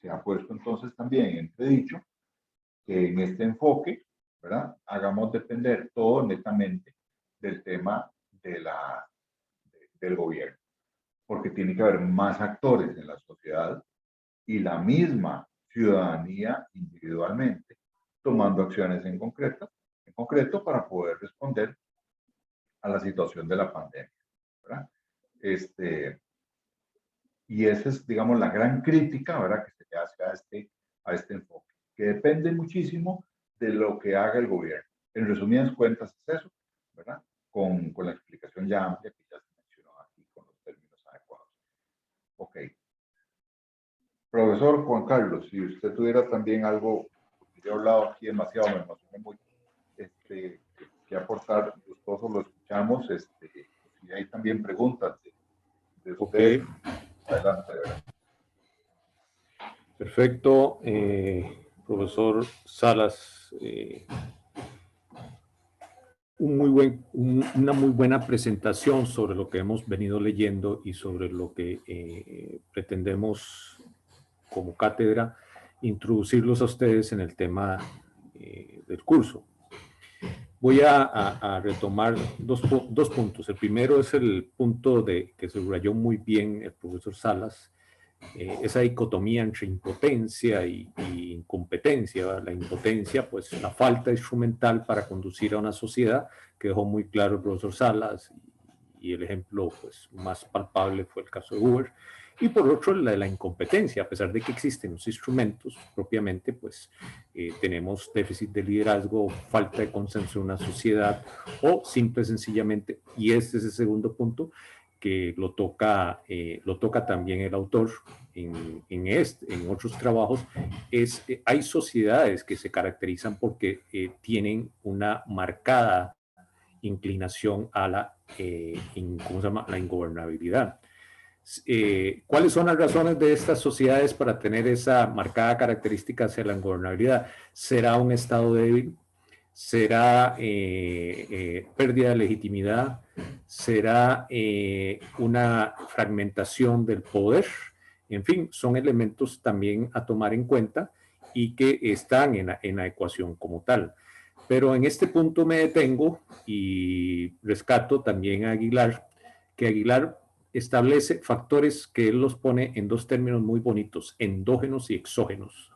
se ha puesto entonces también en entredicho que en este enfoque, ¿verdad?, hagamos depender todo netamente del tema del gobierno, porque tiene que haber más actores en la sociedad y la misma ciudadanía individualmente tomando acciones en concreto para poder responder a la situación de la pandemia, ¿verdad? Y esa es, digamos, la gran crítica, ¿verdad?, que se le hace a este enfoque, que depende muchísimo de lo que haga el gobierno. En resumidas cuentas es eso, ¿verdad?, con la explicación ya amplia que ya se mencionó aquí con los términos adecuados. Ok. Profesor Juan Carlos, si usted tuviera también algo, porque yo he hablado aquí demasiado, me emocioné mucho, que aportar, gustoso lo escuchamos, y hay también preguntas de usted. Adelante, ¿verdad? Perfecto. Profesor Salas, una muy buena presentación sobre lo que hemos venido leyendo y sobre lo que pretendemos como cátedra introducirlos a ustedes en el tema del curso. Voy a retomar dos puntos. El primero es el punto que subrayó muy bien el profesor Salas, esa dicotomía entre impotencia y incompetencia, ¿verdad? La impotencia, pues la falta instrumental para conducir a una sociedad, que dejó muy claro el profesor Salas, y el ejemplo pues, más palpable fue el caso de Uber. Y por otro, la incompetencia, a pesar de que existen los instrumentos propiamente, pues tenemos déficit de liderazgo, falta de consenso en una sociedad, o simple y sencillamente, y este es el segundo punto, que lo toca también el autor, en otros trabajos, hay sociedades que se caracterizan porque tienen una marcada inclinación a la, ¿cómo se llama?, la ingobernabilidad. ¿Cuáles son las razones de estas sociedades para tener esa marcada característica hacia la ingobernabilidad? ¿Será un Estado débil? ¿Será pérdida de legitimidad? ¿Será una fragmentación del poder? En fin, son elementos también a tomar en cuenta y que están en la ecuación como tal. Pero en este punto me detengo y rescato también a Aguilar, que Aguilar establece factores que él los pone en dos términos muy bonitos, endógenos y exógenos.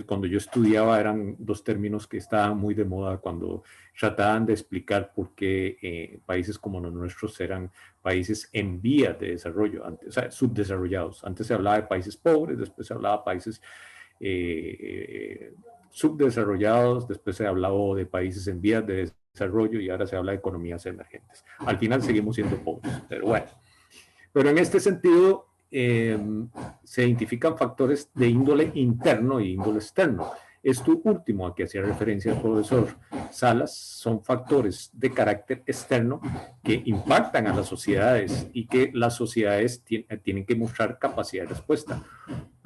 Cuando yo estudiaba eran dos términos que estaban muy de moda cuando trataban de explicar por qué países como los nuestros eran países en vías de desarrollo, antes, o sea, subdesarrollados. Antes se hablaba de países pobres, después se hablaba de países subdesarrollados, después se hablaba de países en vías de desarrollo y ahora se habla de economías emergentes. Al final seguimos siendo pobres, pero bueno. Pero en este sentido se identifican factores de índole interno y índole externo. Esto último a que hacía referencia el profesor Salas son factores de carácter externo que impactan a las sociedades y que las sociedades tienen que mostrar capacidad de respuesta.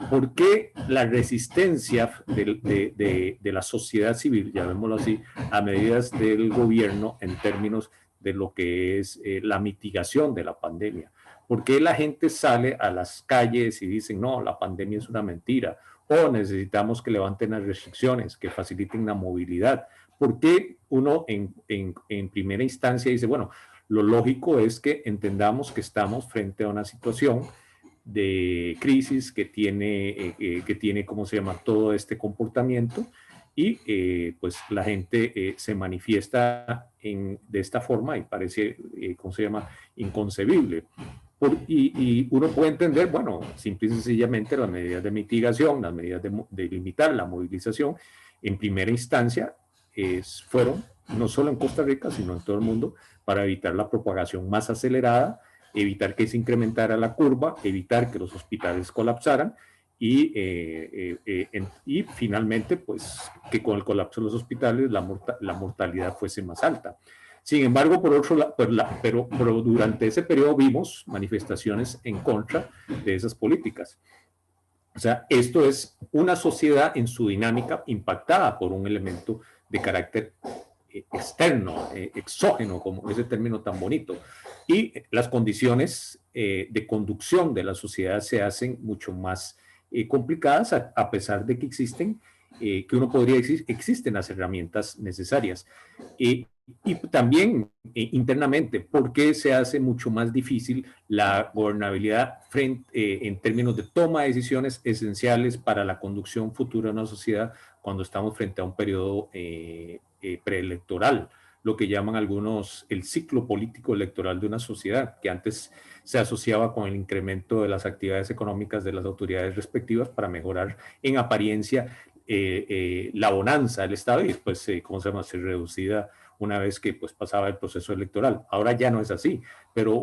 ¿Por qué la resistencia de la sociedad civil, llamémoslo así, a medidas del gobierno en términos de lo que es la mitigación de la pandemia? ¿Por qué la gente sale a las calles y dicen, no, la pandemia es una mentira? O necesitamos que levanten las restricciones, que faciliten la movilidad. ¿Por qué uno en primera instancia dice, bueno, lo lógico es que entendamos que estamos frente a una situación de crisis que tiene, ¿cómo se llama?, todo este comportamiento y pues la gente se manifiesta de esta forma y parece, ¿cómo se llama?, inconcebible. Y uno puede entender, bueno, simple y sencillamente las medidas de mitigación, las medidas de limitar la movilización, en primera instancia fueron, no solo en Costa Rica, sino en todo el mundo, para evitar la propagación más acelerada, evitar que se incrementara la curva, evitar que los hospitales colapsaran y finalmente, pues, que con el colapso de los hospitales la mortalidad fuese más alta. Sin embargo, por otro lado, pero durante ese periodo vimos manifestaciones en contra de esas políticas. O sea, esto es una sociedad en su dinámica impactada por un elemento de carácter externo, exógeno, como ese término tan bonito. Y las condiciones de conducción de la sociedad se hacen mucho más complicadas, a pesar de que existen, que uno podría decir, existen las herramientas necesarias. Y también internamente, ¿por qué se hace mucho más difícil la gobernabilidad en términos de toma de decisiones esenciales para la conducción futura de una sociedad cuando estamos frente a un periodo preelectoral? Lo que llaman algunos el ciclo político electoral de una sociedad, que antes se asociaba con el incremento de las actividades económicas de las autoridades respectivas para mejorar en apariencia la bonanza del Estado y después, ¿cómo se llama?, ser reducida una vez que pues pasaba el proceso electoral. Ahora ya no es así, pero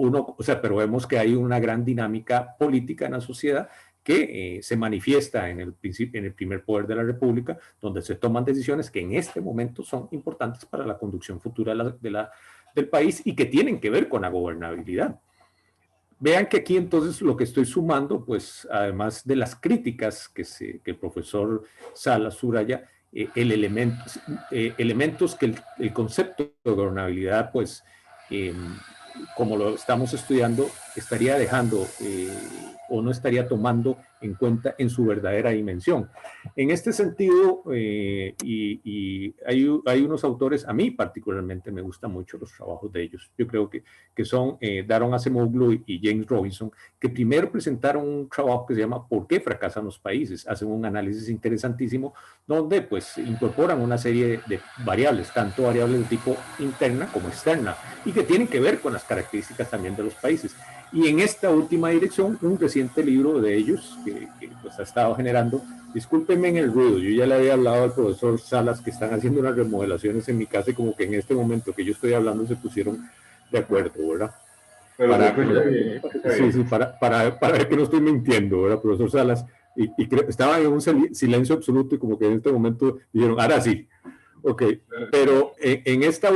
pero vemos que hay una gran dinámica política en la sociedad que se manifiesta en el primer poder de la República, donde se toman decisiones que en este momento son importantes para la conducción futura del país y que tienen que ver con la gobernabilidad. Vean que aquí entonces lo que estoy sumando, pues además de las críticas que el profesor Salas subraya, elementos que el concepto de gobernabilidad, pues, como lo estamos estudiando, estaría dejando o no estaría tomando en cuenta en su verdadera dimensión. En este sentido, y hay unos autores, a mí particularmente me gustan mucho los trabajos de ellos. Yo creo que son Daron Acemoglu y James Robinson, que primero presentaron un trabajo que se llama ¿Por qué fracasan los países? Hacen un análisis interesantísimo donde pues incorporan una serie de variables, tanto variables de tipo interna como externa, y que tienen que ver con las características también de los países. Y en esta última dirección, un reciente libro de ellos que pues ha estado generando, discúlpenme en el ruido, yo ya le había hablado al profesor Salas que están haciendo unas remodelaciones en mi casa y como que en este momento que yo estoy hablando se pusieron de acuerdo, ¿verdad? Pero Para- se escucha bien, se escucha Sí, bien. sí, para ver que no estoy mintiendo, ¿verdad, profesor Salas? Estaba en un silencio absoluto y como que en este momento dijeron, ahora sí. Ok, pero en este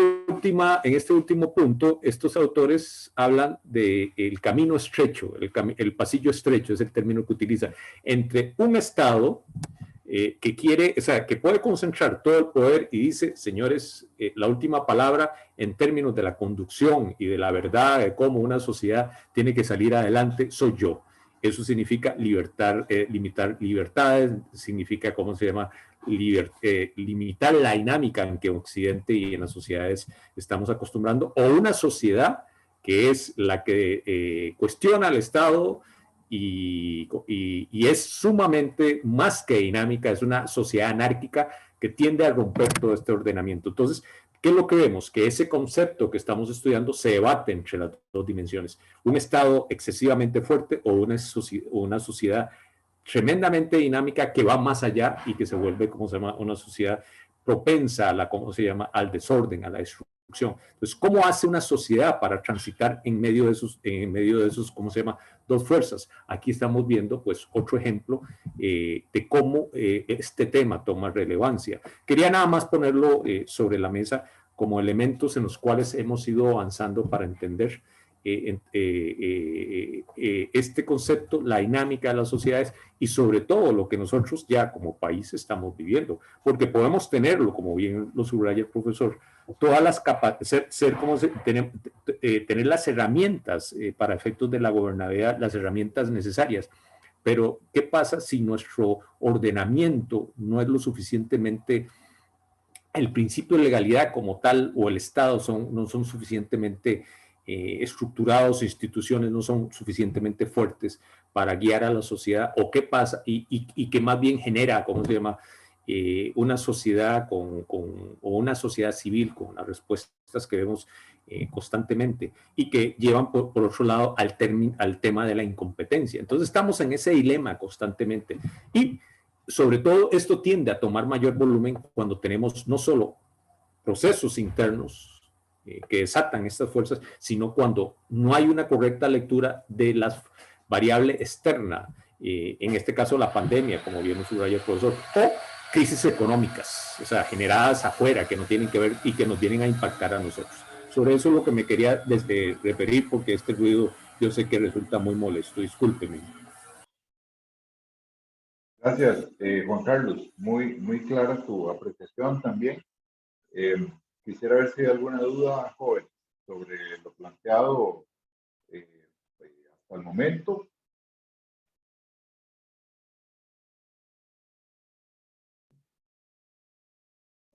último punto, estos autores hablan de el camino estrecho, el pasillo estrecho es el término que utilizan, entre un Estado que quiere, o sea, que puede concentrar todo el poder y dice, señores, la última palabra en términos de la conducción y de la verdad de cómo una sociedad tiene que salir adelante soy yo. Eso significa limitar libertades, significa, ¿cómo se llama? Limitar la dinámica en que Occidente y en las sociedades estamos acostumbrando, o una sociedad que es la que cuestiona al Estado y es sumamente más que dinámica, es una sociedad anárquica que tiende a romper todo este ordenamiento. Entonces, ¿qué es lo que vemos? Que ese concepto que estamos estudiando se debate entre las dos dimensiones. Un Estado excesivamente fuerte o una sociedad tremendamente dinámica que va más allá y que se vuelve, ¿cómo se llama?, una sociedad propensa a ¿cómo se llama?, al desorden, a la destrucción. Entonces, ¿cómo hace una sociedad para transitar en medio de esos, ¿cómo se llama?, dos fuerzas? Aquí estamos viendo, pues, otro ejemplo de cómo este tema toma relevancia. Quería nada más ponerlo sobre la mesa como elementos en los cuales hemos ido avanzando para entender este concepto, la dinámica de las sociedades y sobre todo lo que nosotros ya como país estamos viviendo, porque podemos tenerlo, como bien lo subraya el profesor, todas las tener las herramientas para efectos de la gobernabilidad, las herramientas necesarias, pero ¿qué pasa si nuestro ordenamiento no es lo suficientemente, el principio de legalidad como tal o el Estado no son suficientemente estructurados, instituciones no son suficientemente fuertes para guiar a la sociedad? ¿O qué pasa? Y que más bien genera, ¿cómo se llama?, una sociedad o una sociedad civil con las respuestas que vemos constantemente y que llevan por otro lado al tema de la incompetencia. Entonces estamos en ese dilema constantemente y sobre todo esto tiende a tomar mayor volumen cuando tenemos no solo procesos internos que desatan estas fuerzas, sino cuando no hay una correcta lectura de las variables externas, en este caso la pandemia, como bien lo subraya el profesor, o crisis económicas, o sea, generadas afuera, que no tienen que ver y que nos vienen a impactar a nosotros. Sobre eso es lo que me quería referir, porque este ruido yo sé que resulta muy molesto, discúlpeme. Gracias, Juan Carlos. Muy clara tu apreciación también. Quisiera ver si hay alguna duda, joven, sobre lo planteado hasta el momento.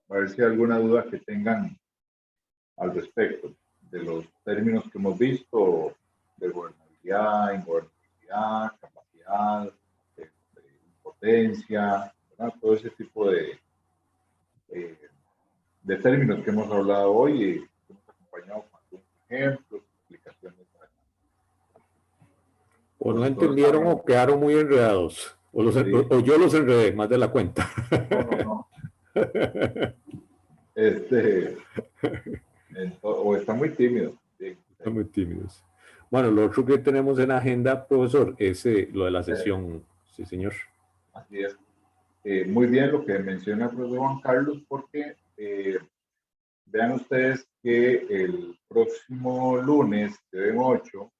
A ver si hay alguna duda que tengan al respecto de los términos que hemos visto, de gobernabilidad, ingobernabilidad, capacidad, impotencia, ¿verdad? Todo ese tipo de términos que hemos hablado hoy y que hemos acompañado con algunos ejemplos, explicaciones. O no entendieron o quedaron muy enredados, o yo los enredé más de la cuenta. No. O están muy tímidos. Sí. Están muy tímidos. Bueno, lo otro que tenemos en agenda, profesor, es lo de la sesión. Sí, señor. Así es. Muy bien lo que menciona el profesor Juan Carlos, porque vean ustedes que el próximo lunes, que ven 8,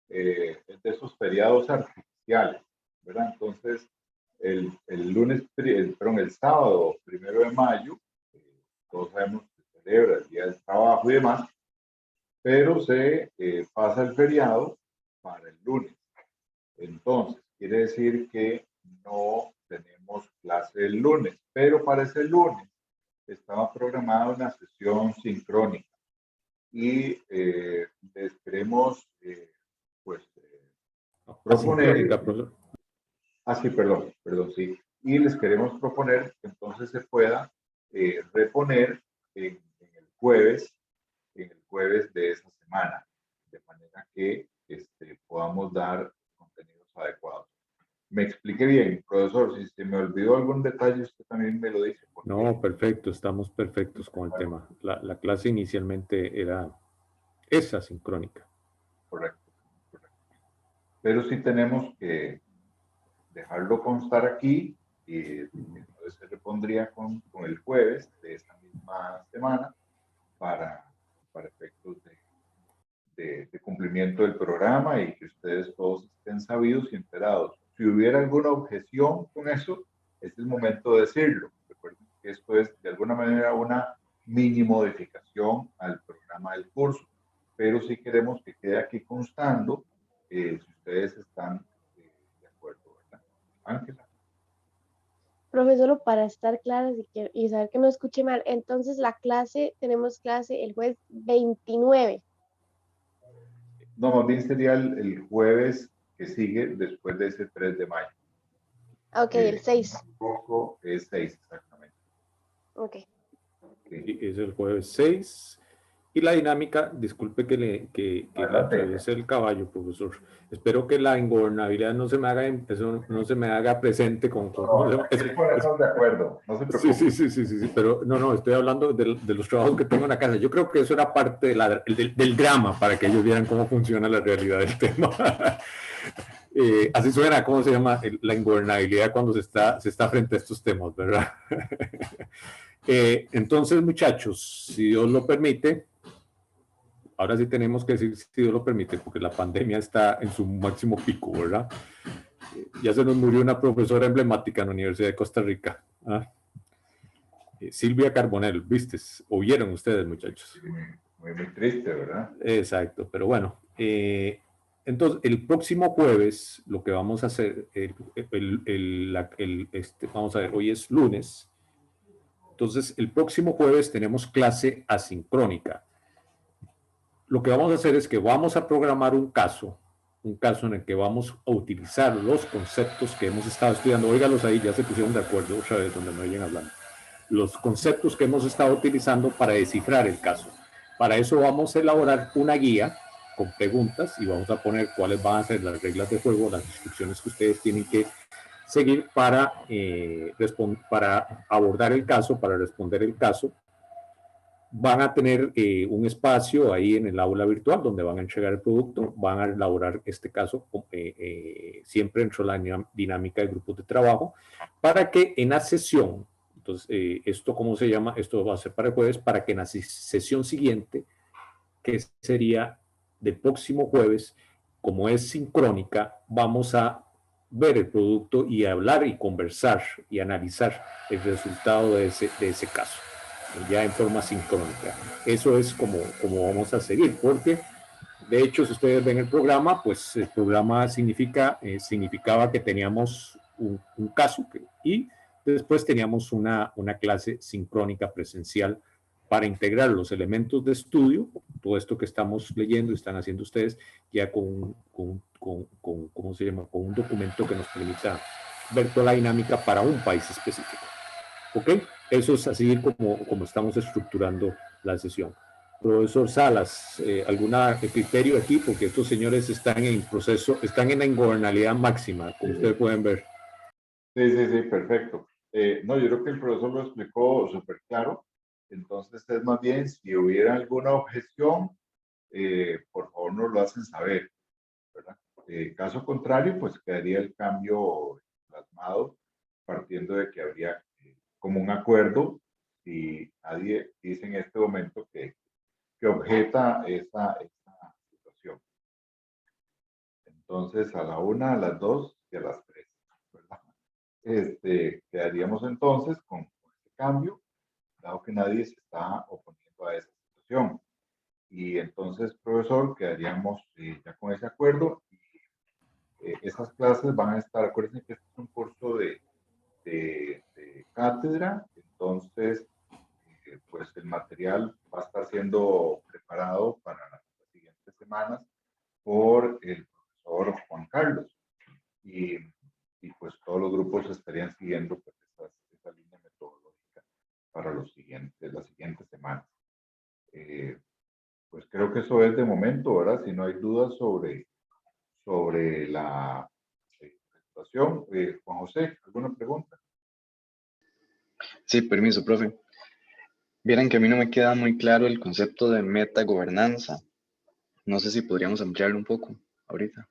es de esos feriados artificiales, ¿verdad? Entonces, el sábado 1 de mayo, todos sabemos que se celebra el Día del Trabajo y demás, pero se pasa el feriado para el lunes. Entonces, quiere decir que no tenemos clase el lunes, pero para ese lunes estaba programada una sesión sincrónica y les queremos proponer. Sí, perdón, sí. Y les queremos proponer que entonces se pueda reponer en el jueves de esa semana, de manera que podamos dar contenidos adecuados. Me expliqué bien, profesor. Si se me olvidó algún detalle, usted también me lo dice. No, perfecto, estamos perfectos con el tema. La clase inicialmente era esa sincrónica. correcto, correcto. Pero sí tenemos que dejarlo constar aquí y entonces se le pondría con el jueves de esta misma semana para efectos de cumplimiento del programa y que ustedes todos estén sabidos y enterados. Si hubiera alguna objeción con eso, es el momento de decirlo. Recuerden que esto es de alguna manera una mini modificación al programa del curso, pero sí queremos que quede aquí constando si ustedes están de acuerdo, ¿verdad? Ángela. Profe, solo para estar claras y saber que no escuché mal, entonces tenemos clase el jueves 29. No, más bien sería el jueves que sigue después de ese 3 de mayo. Ok, el 6. Poco es 6, exactamente. Ok. Sí. Es el jueves 6. Y la dinámica, disculpe que le atraviese el caballo, profesor. Espero que la ingobernabilidad no se me haga presente con Estamos de acuerdo, no se preocupe. Sí, pero no, estoy hablando de los trabajos que tengo en la casa. Yo creo que eso era parte del drama para que ellos vieran cómo funciona la realidad del tema. Así suena, ¿cómo se llama? La ingobernabilidad cuando se está frente a estos temas, ¿verdad? Entonces, muchachos, si Dios lo permite, ahora sí tenemos que decir si Dios lo permite, porque la pandemia está en su máximo pico, ¿verdad? Ya se nos murió una profesora emblemática en la Universidad de Costa Rica. ¿Ah? Silvia Carbonell, ¿viste? ¿O vieron ustedes, muchachos? Muy triste, ¿verdad? Exacto, pero bueno. Entonces, el próximo jueves, lo que vamos a hacer, vamos a ver, hoy es lunes. Entonces, el próximo jueves tenemos clase asincrónica. Lo que vamos a hacer es que vamos a programar un caso en el que vamos a utilizar los conceptos que hemos estado estudiando. Óigalos ahí, ya se pusieron de acuerdo otra vez donde me oyen hablando. Los conceptos que hemos estado utilizando para descifrar el caso. Para eso vamos a elaborar una guía con preguntas y vamos a poner cuáles van a ser las reglas de juego, las instrucciones que ustedes tienen que seguir para abordar el caso, para responder el caso. Van a tener un espacio ahí en el aula virtual donde van a entregar el producto, van a elaborar este caso siempre dentro de la dinámica de grupos de trabajo, para que en la sesión, entonces esto ¿cómo se llama? Esto va a ser para el jueves, para que en la sesión siguiente, que sería del próximo jueves, como es sincrónica, vamos a ver el producto y hablar y conversar y analizar el resultado de ese caso, ya en forma sincrónica. Eso es como vamos a seguir, porque de hecho, si ustedes ven el programa, pues el programa significaba que teníamos un caso y después teníamos una clase sincrónica presencial para integrar los elementos de estudio, todo esto que estamos leyendo y están haciendo ustedes, ya ¿cómo se llama? Con un documento que nos permita ver toda la dinámica para un país específico. ¿Ok? Eso es así como estamos estructurando la sesión. Profesor Salas, ¿algún criterio aquí? Porque estos señores están en proceso, están en la ingobernabilidad máxima, como ustedes pueden ver. Sí, perfecto. No, yo creo que el profesor lo explicó súper claro. Entonces, es más bien, si hubiera alguna objeción, por favor nos lo hacen saber, ¿verdad? Caso contrario, pues quedaría el cambio plasmado partiendo de que habría como un acuerdo y nadie dice en este momento que objeta esta situación. Entonces, a la 1, a las 2 y a las 3, ¿verdad? Quedaríamos entonces con este cambio, dado que nadie se está oponiendo a esa situación. Y entonces, profesor, quedaríamos ya con ese acuerdo. Y, esas clases van a estar, acuérdense que este es un curso de cátedra, entonces, pues el material va a estar siendo preparado para las siguientes semanas por el profesor Juan Carlos. Y pues todos los grupos estarían siguiendo pues, esa línea metodológica para las siguientes semanas. Pues creo que eso es de momento, ¿verdad? Si no hay dudas sobre la situación. Juan José, ¿alguna pregunta? Sí, permiso, profe. Vieran que a mí no me queda muy claro el concepto de metagobernanza. No sé si podríamos ampliarlo un poco ahorita.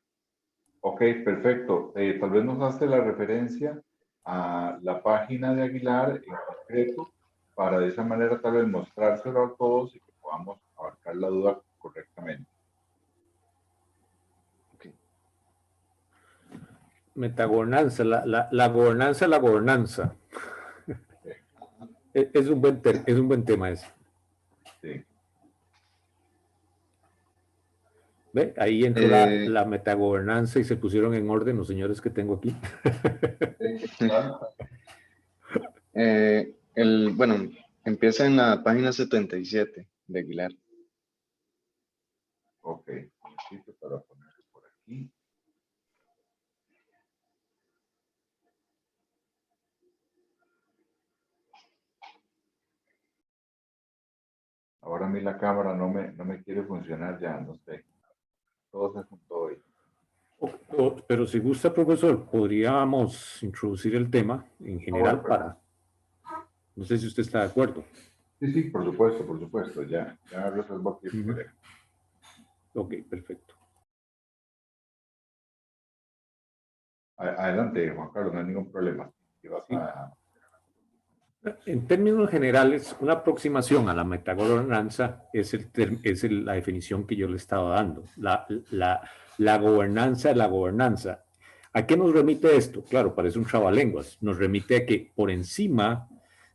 Ok, perfecto. Tal vez nos hace la referencia a la página de Aguilar en concreto, para de esa manera tal vez mostrárselo a todos y que podamos abarcar la duda correctamente. Metagobernanza, la gobernanza, la gobernanza. Es un buen tema ese. Sí. ¿Ve? Ahí entró la metagobernanza y se pusieron en orden los señores que tengo aquí. Bueno, empieza en la página 77 de Aguilar. Ok, necesito para ponerlo por aquí. Ahora a mí la cámara no me quiere funcionar ya, no sé. Todo se juntó hoy. Pero si gusta, profesor, podríamos introducir el tema en general para... No sé si usted está de acuerdo. Sí, sí, por supuesto. Ya resuelvo aquí el problema. Ok, perfecto. Adelante, Juan Carlos, no hay ningún problema. En términos generales, una aproximación a la metagobernanza es la definición que yo le estaba dando. La gobernanza es la gobernanza. ¿A qué nos remite esto? Claro, parece un trabalenguas. Nos remite a que por encima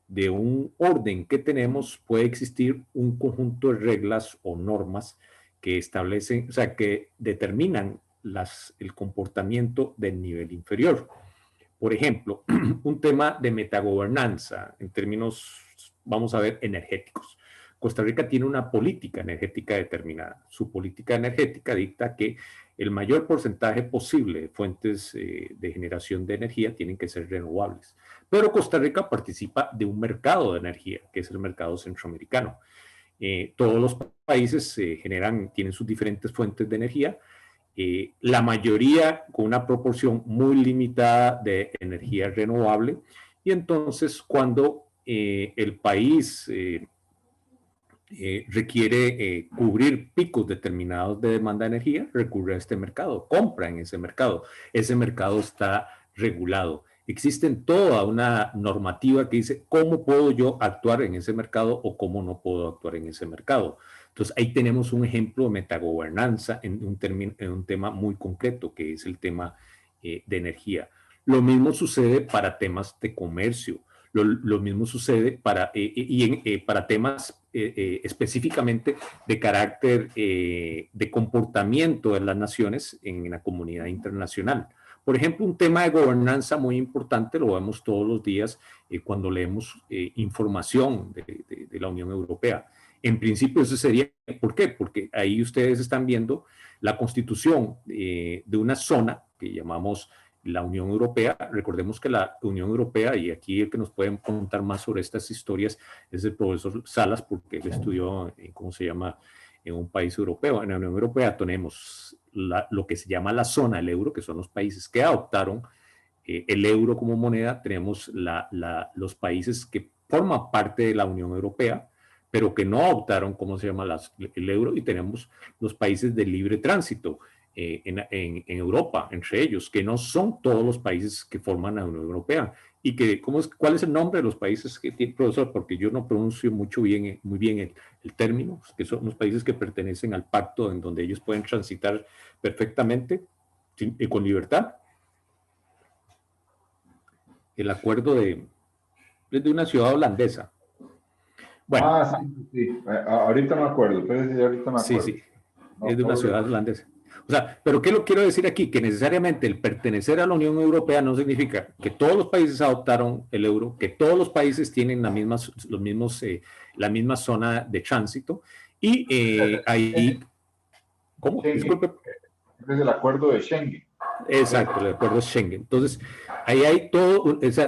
de un orden que tenemos puede existir un conjunto de reglas o normas que establecen, o sea, que determinan el comportamiento del nivel inferior. Por ejemplo, un tema de metagobernanza en términos, vamos a ver, energéticos. Costa Rica tiene una política energética determinada. Su política energética dicta que el mayor porcentaje posible de fuentes de generación de energía tienen que ser renovables. Pero Costa Rica participa de un mercado de energía, que es el mercado centroamericano. Todos los países tienen sus diferentes fuentes de energía. La mayoría con una proporción muy limitada de energía renovable, y entonces cuando el país requiere cubrir picos determinados de demanda de energía, recurre a este mercado, compra en ese mercado está regulado. Existe toda una normativa que dice cómo puedo yo actuar en ese mercado o cómo no puedo actuar en ese mercado. Entonces, ahí tenemos un ejemplo de metagobernanza en un tema muy concreto, que es el tema de energía. Lo mismo sucede para temas de comercio. Lo mismo sucede para temas específicamente de carácter de comportamiento de las naciones en la comunidad internacional. Por ejemplo, un tema de gobernanza muy importante, lo vemos todos los días cuando leemos información de la Unión Europea. En principio eso sería, ¿por qué? Porque ahí ustedes están viendo la constitución de una zona que llamamos la Unión Europea. Recordemos que la Unión Europea, y aquí el que nos pueden contar más sobre estas historias es el profesor Salas, porque él estudió ¿cómo se llama?, en un país europeo. En la Unión Europea tenemos lo que se llama la zona del euro, que son los países que adoptaron el euro como moneda. Tenemos los países que forman parte de la Unión Europea, pero que no adoptaron, ¿cómo se llama?, el euro, y tenemos los países de libre tránsito en Europa, entre ellos, que no son todos los países que forman la Unión Europea. Y que, ¿cuál es el nombre de los países que tiene, profesor? Porque yo no pronuncio muy bien el término, que son los países que pertenecen al pacto en donde ellos pueden transitar perfectamente y con libertad. El acuerdo de una ciudad holandesa. Bueno. Sí. Ahorita me acuerdo, pero ahorita me acuerdo. Sí. Es de una ciudad holandesa. O sea, pero ¿qué lo quiero decir aquí? Que necesariamente el pertenecer a la Unión Europea no significa que todos los países adoptaron el euro, que todos los países tienen la misma zona de tránsito, y ahí... ¿Cómo? Disculpe. Es el acuerdo de Schengen. Exacto, el acuerdo Schengen. Entonces, ahí hay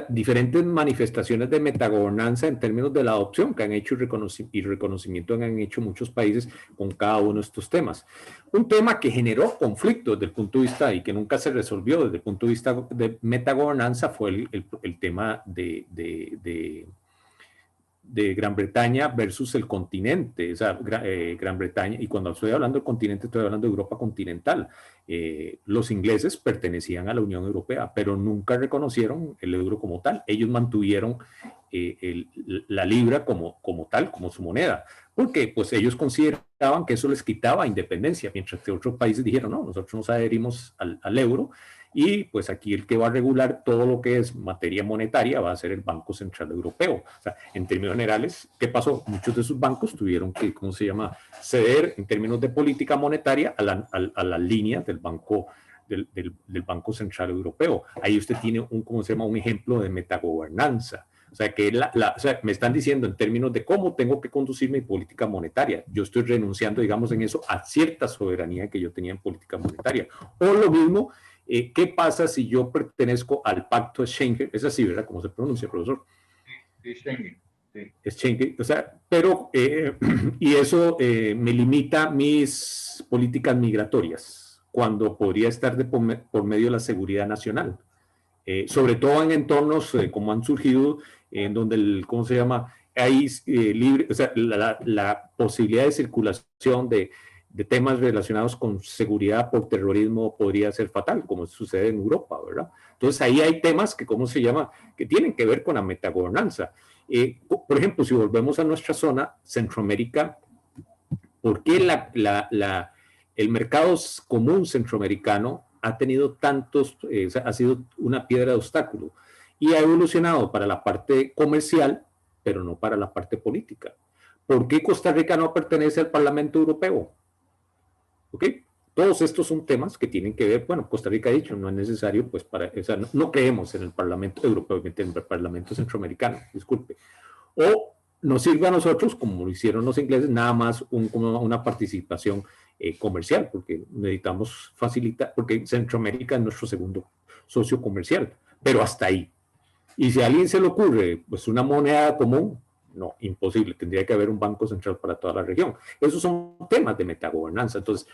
diferentes manifestaciones de metagobernanza en términos de la adopción que han hecho y reconocimiento que han hecho muchos países con cada uno de estos temas. Un tema que generó conflicto desde el punto de vista y que nunca se resolvió desde el punto de vista de metagobernanza fue el tema de de Gran Bretaña versus el continente, o sea, Gran Bretaña, y cuando estoy hablando del continente, estoy hablando de Europa continental. Los ingleses pertenecían a la Unión Europea, pero nunca reconocieron el euro como tal. Ellos mantuvieron la libra como tal, como su moneda, porque pues ellos consideraban que eso les quitaba independencia, mientras que otros países dijeron, no, nosotros nos adherimos al euro, y pues aquí el que va a regular todo lo que es materia monetaria va a ser el Banco Central Europeo. O sea, en términos generales, ¿qué pasó? Muchos de esos bancos tuvieron que, ¿cómo se llama?, ceder en términos de política monetaria a la línea del Banco del Banco Central Europeo. Ahí usted tiene ¿cómo se llama?, un ejemplo de metagobernanza. O sea, que o sea, me están diciendo en términos de cómo tengo que conducir mi política monetaria. Yo estoy renunciando, digamos, en eso a cierta soberanía que yo tenía en política monetaria. O lo mismo, ¿qué pasa si yo pertenezco al pacto de Schengen? Es así, ¿verdad? ¿Cómo se pronuncia, profesor? Sí, Schengen. Sí. Es Schengen, o sea, pero, y eso me limita mis políticas migratorias, cuando podría estar por medio de la seguridad nacional. Sobre todo en entornos como han surgido, en donde ¿cómo se llama? Hay libre, o sea, la posibilidad de circulación de temas relacionados con seguridad por terrorismo podría ser fatal, como sucede en Europa, ¿verdad? Entonces ahí hay temas que, ¿cómo se llama?, que tienen que ver con la metagobernanza. Por ejemplo, si volvemos a nuestra zona, Centroamérica, ¿por qué el mercado común centroamericano ha tenido tantos, ha sido una piedra de obstáculo y ha evolucionado para la parte comercial, pero no para la parte política? ¿Por qué Costa Rica no pertenece al Parlamento Europeo? ¿Ok? Todos estos son temas que tienen que ver, bueno, Costa Rica ha dicho, no es necesario, pues, o sea, no creemos en el Parlamento Europeo, en el Parlamento Centroamericano, disculpe. O nos sirve a nosotros, como lo hicieron los ingleses, nada más como una participación comercial, porque necesitamos facilitar, porque Centroamérica es nuestro segundo socio comercial, pero hasta ahí. Y si a alguien se le ocurre, pues, una moneda común, no, imposible, tendría que haber un banco central para toda la región. Esos son temas de metagobernanza. Entonces,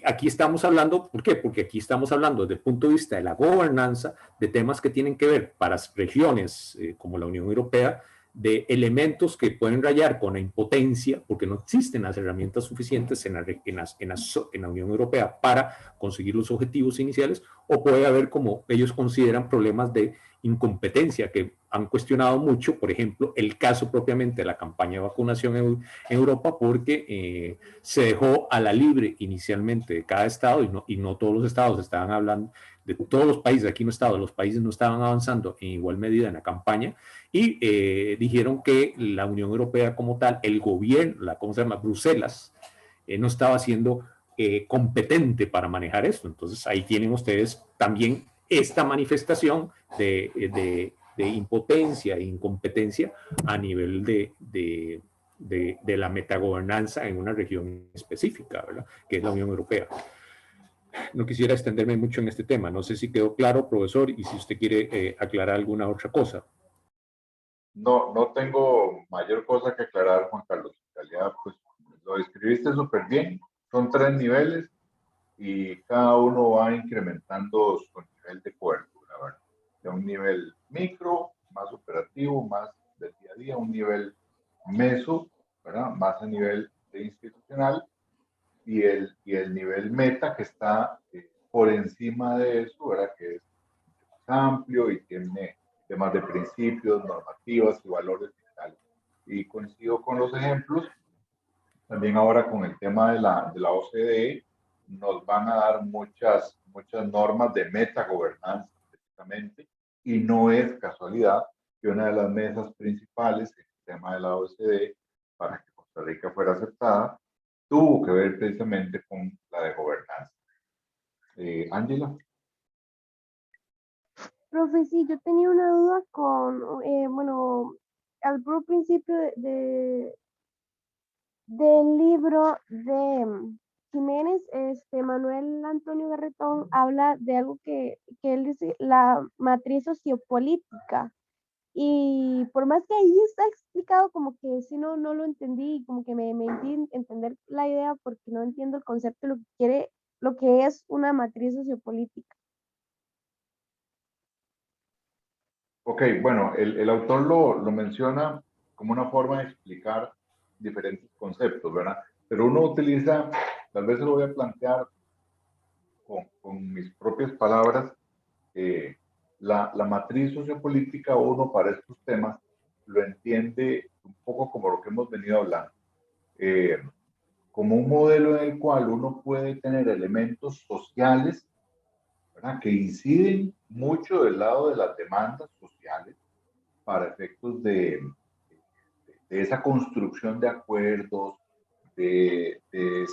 aquí estamos hablando, ¿por qué? Porque aquí estamos hablando desde el punto de vista de la gobernanza, de temas que tienen que ver para regiones como la Unión Europea, de elementos que pueden rayar con la impotencia, porque no existen las herramientas suficientes en la Unión Europea para conseguir los objetivos iniciales, o puede haber, como ellos consideran, problemas de incompetencia que han cuestionado mucho, por ejemplo, el caso propiamente de la campaña de vacunación en Europa, porque se dejó a la libre inicialmente de cada estado, y no todos los estados estaban hablando, de todos los países, aquí no estaban, los países no estaban avanzando en igual medida en la campaña, y dijeron que la Unión Europea como tal, el gobierno, ¿cómo se llama?, Bruselas, no estaba siendo competente para manejar esto. Entonces ahí tienen ustedes también esta manifestación de impotencia e incompetencia a nivel de la metagobernanza en una región específica, ¿verdad?, que es la Unión Europea. No quisiera extenderme mucho en este tema. No sé si quedó claro, profesor, y si usted quiere aclarar alguna otra cosa. No, no tengo mayor cosa que aclarar, Juan Carlos. En realidad, pues, lo describiste súper bien. Son 3 niveles y cada uno va incrementando su nivel de cobertura, ¿verdad? De un nivel micro, más operativo, más del día a día, un nivel meso, ¿verdad?, más a nivel de institucional, y el nivel meta, que está por encima de eso, ¿verdad?, que es más amplio y tiene temas de principios, normativas y valores fiscales. Y coincido con los ejemplos. También ahora con el tema de la OCDE, nos van a dar muchas normas de metagobernanza, precisamente, y no es casualidad que una de las mesas principales en el tema de la OCDE, para que Costa Rica fuera aceptada, tuvo que ver precisamente con la de gobernanza. Ángela. Profe, sí, yo tenía una duda con, bueno, al puro principio del libro de Jiménez, Manuel Antonio Garretón habla de algo que él dice, la matriz sociopolítica. Y por más que ahí está explicado, como que si no lo entendí, como que me impide entender la idea porque no entiendo el concepto, lo que es una matriz sociopolítica. Ok, bueno, el autor lo menciona como una forma de explicar diferentes conceptos, ¿verdad? Pero uno utiliza, tal vez se lo voy a plantear con mis propias palabras, la matriz sociopolítica, uno para estos temas lo entiende un poco como lo que hemos venido hablando, como un modelo en el cual uno puede tener elementos sociales, ¿verdad?, que inciden mucho del lado de las demandas sociales para efectos de esa construcción de acuerdos, de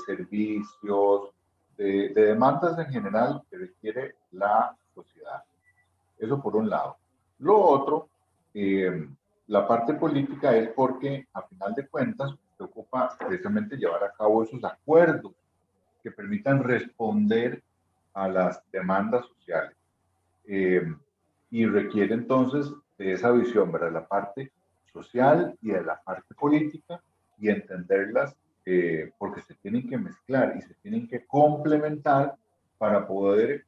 servicios, de demandas en general que requiere la sociedad. Eso por un lado. Lo otro, la parte política es porque, a final de cuentas, se ocupa precisamente llevar a cabo esos acuerdos que permitan responder a las demandas sociales. Y requiere entonces de esa visión, ¿verdad? La parte social y de la parte política, y entenderlas porque se tienen que mezclar y se tienen que complementar para poder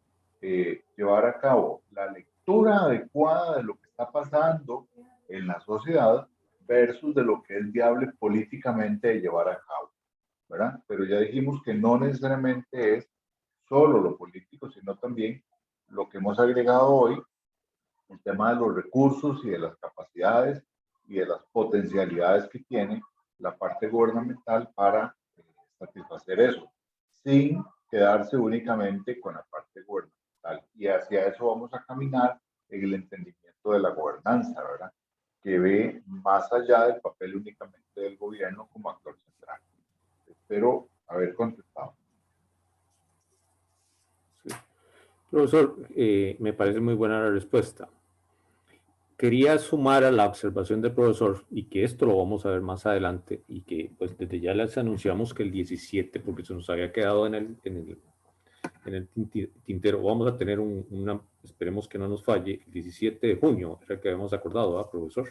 llevar a cabo la lectura adecuada de lo que está pasando en la sociedad versus de lo que es viable políticamente de llevar a cabo, ¿verdad? Pero ya dijimos que no necesariamente es solo lo político, sino también lo que hemos agregado hoy, el tema de los recursos y de las capacidades y de las potencialidades que tiene la parte gubernamental para satisfacer eso, sin quedarse únicamente con la parte gubernamental. Y hacia eso vamos a caminar en el entendimiento de la gobernanza, ¿verdad? Que ve más allá del papel únicamente del gobierno como actor central. Espero haber contestado. Sí. Profesor, me parece muy buena la respuesta. Quería sumar a la observación del profesor, y que esto lo vamos a ver más adelante, y que pues desde ya les anunciamos que el 17, porque se nos había quedado en el tintero, vamos a tener esperemos que no nos falle, el 17 de junio, era el que habíamos acordado, ¿verdad, profesor?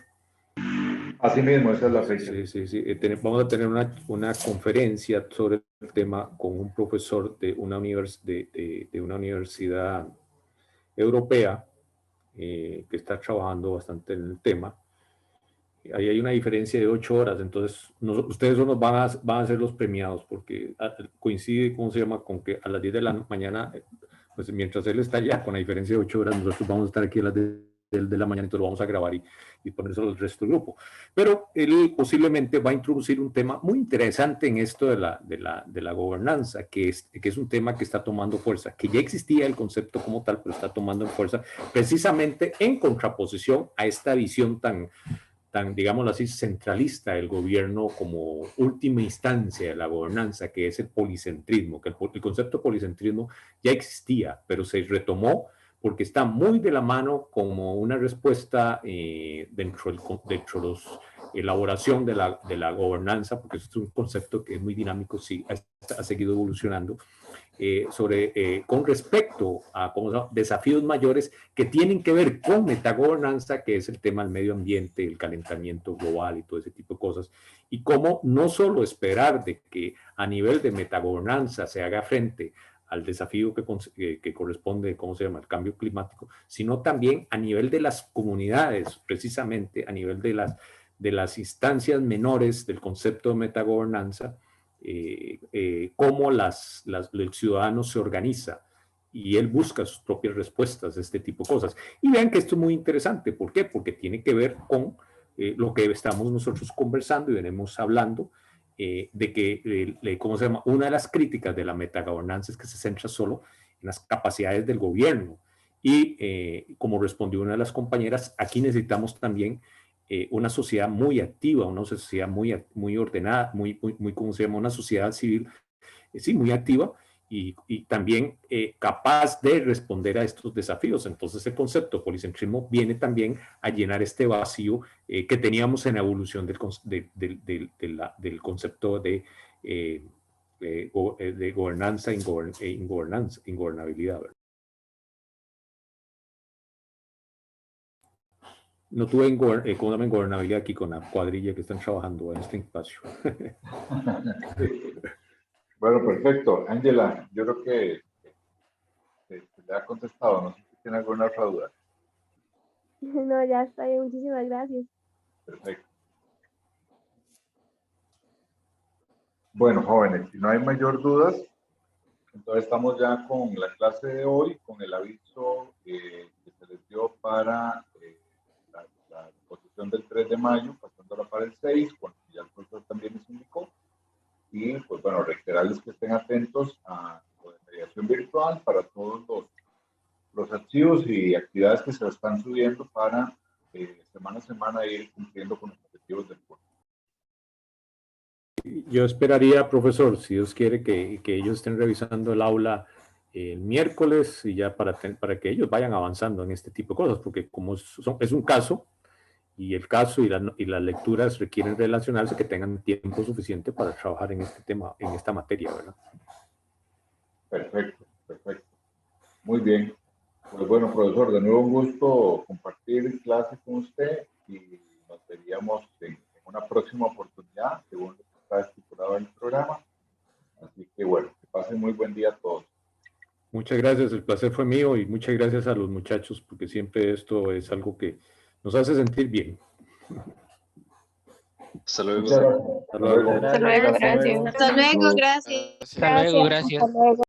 Así mismo, esa es la fecha. Sí. Vamos a tener una conferencia sobre el tema con un profesor de una universidad europea, que está trabajando bastante en el tema. Ahí hay una diferencia de 8 horas, entonces ustedes van a ser los premiados, porque coincide, ¿cómo se llama?, con que a las 10 de la mañana, pues mientras él está allá, con la diferencia de 8 horas, nosotros vamos a estar aquí a las 10 de la mañana, entonces lo vamos a grabar y ponérselo al resto del grupo. Pero él posiblemente va a introducir un tema muy interesante en esto de la gobernanza, que es un tema que está tomando fuerza, que ya existía el concepto como tal, pero está tomando fuerza precisamente en contraposición a esta visión tan, digámoslo así, centralista del gobierno como última instancia de la gobernanza, que es el policentrismo, que el concepto policentrismo ya existía, pero se retomó porque está muy de la mano como una respuesta dentro de los elaboración de la gobernanza, porque es un concepto que es muy dinámico, sí, ha seguido evolucionando, con respecto a desafíos mayores que tienen que ver con metagobernanza, que es el tema del medio ambiente, el calentamiento global y todo ese tipo de cosas, y cómo no solo esperar de que a nivel de metagobernanza se haga frente al desafío que corresponde, ¿cómo se llama?, el cambio climático, sino también a nivel de las comunidades, precisamente a nivel de las instancias menores del concepto de metagobernanza, cómo el ciudadano se organiza y él busca sus propias respuestas a este tipo de cosas. Y vean que esto es muy interesante. ¿Por qué? Porque tiene que ver con lo que estamos nosotros conversando y venimos hablando, de que, ¿cómo se llama?, una de las críticas de la metagobernanza es que se centra solo en las capacidades del gobierno. Y como respondió una de las compañeras, aquí necesitamos también una sociedad muy activa, una sociedad muy ordenada, ¿cómo se llama?, una sociedad civil, sí, muy activa y también capaz de responder a estos desafíos. Entonces el concepto policentrismo viene también a llenar este vacío que teníamos en la evolución del concepto de gobernanza e ingobernabilidad, ¿verdad? No tuve gobernabilidad aquí con la cuadrilla que están trabajando en este espacio. Bueno, perfecto. Ángela, yo creo que le ha contestado. No sé si tiene alguna otra duda. No, ya está bien. Muchísimas gracias. Perfecto. Bueno, jóvenes, si no hay mayor dudas, entonces estamos ya con la clase de hoy, con el aviso que se les dio para la exposición del 3 de mayo, pasándola para el 6, bueno, ya el profesor también les indicó. Y pues bueno, reiterarles que estén atentos a lo de mediación virtual para todos los archivos y actividades que se están subiendo para semana a semana ir cumpliendo con los objetivos del curso. Yo esperaría, profesor, si Dios quiere, que ellos estén revisando el aula el miércoles y ya para que ellos vayan avanzando en este tipo de cosas, porque como es un caso, y el caso y las lecturas requieren relacionarse, que tengan tiempo suficiente para trabajar en este tema, en esta materia, ¿verdad? Perfecto, perfecto. Muy bien. Pues bueno, profesor, de nuevo un gusto compartir clase con usted y nos veríamos en una próxima oportunidad, según lo que está estipulado en el programa. Así que bueno, que pasen muy buen día a todos. Muchas gracias, el placer fue mío y muchas gracias a los muchachos, porque siempre esto es algo que nos hace sentir bien. Hasta luego. Muchas gracias. Hasta luego. Hasta luego, gracias. Hasta luego, gracias. Hasta luego, gracias. Hasta luego.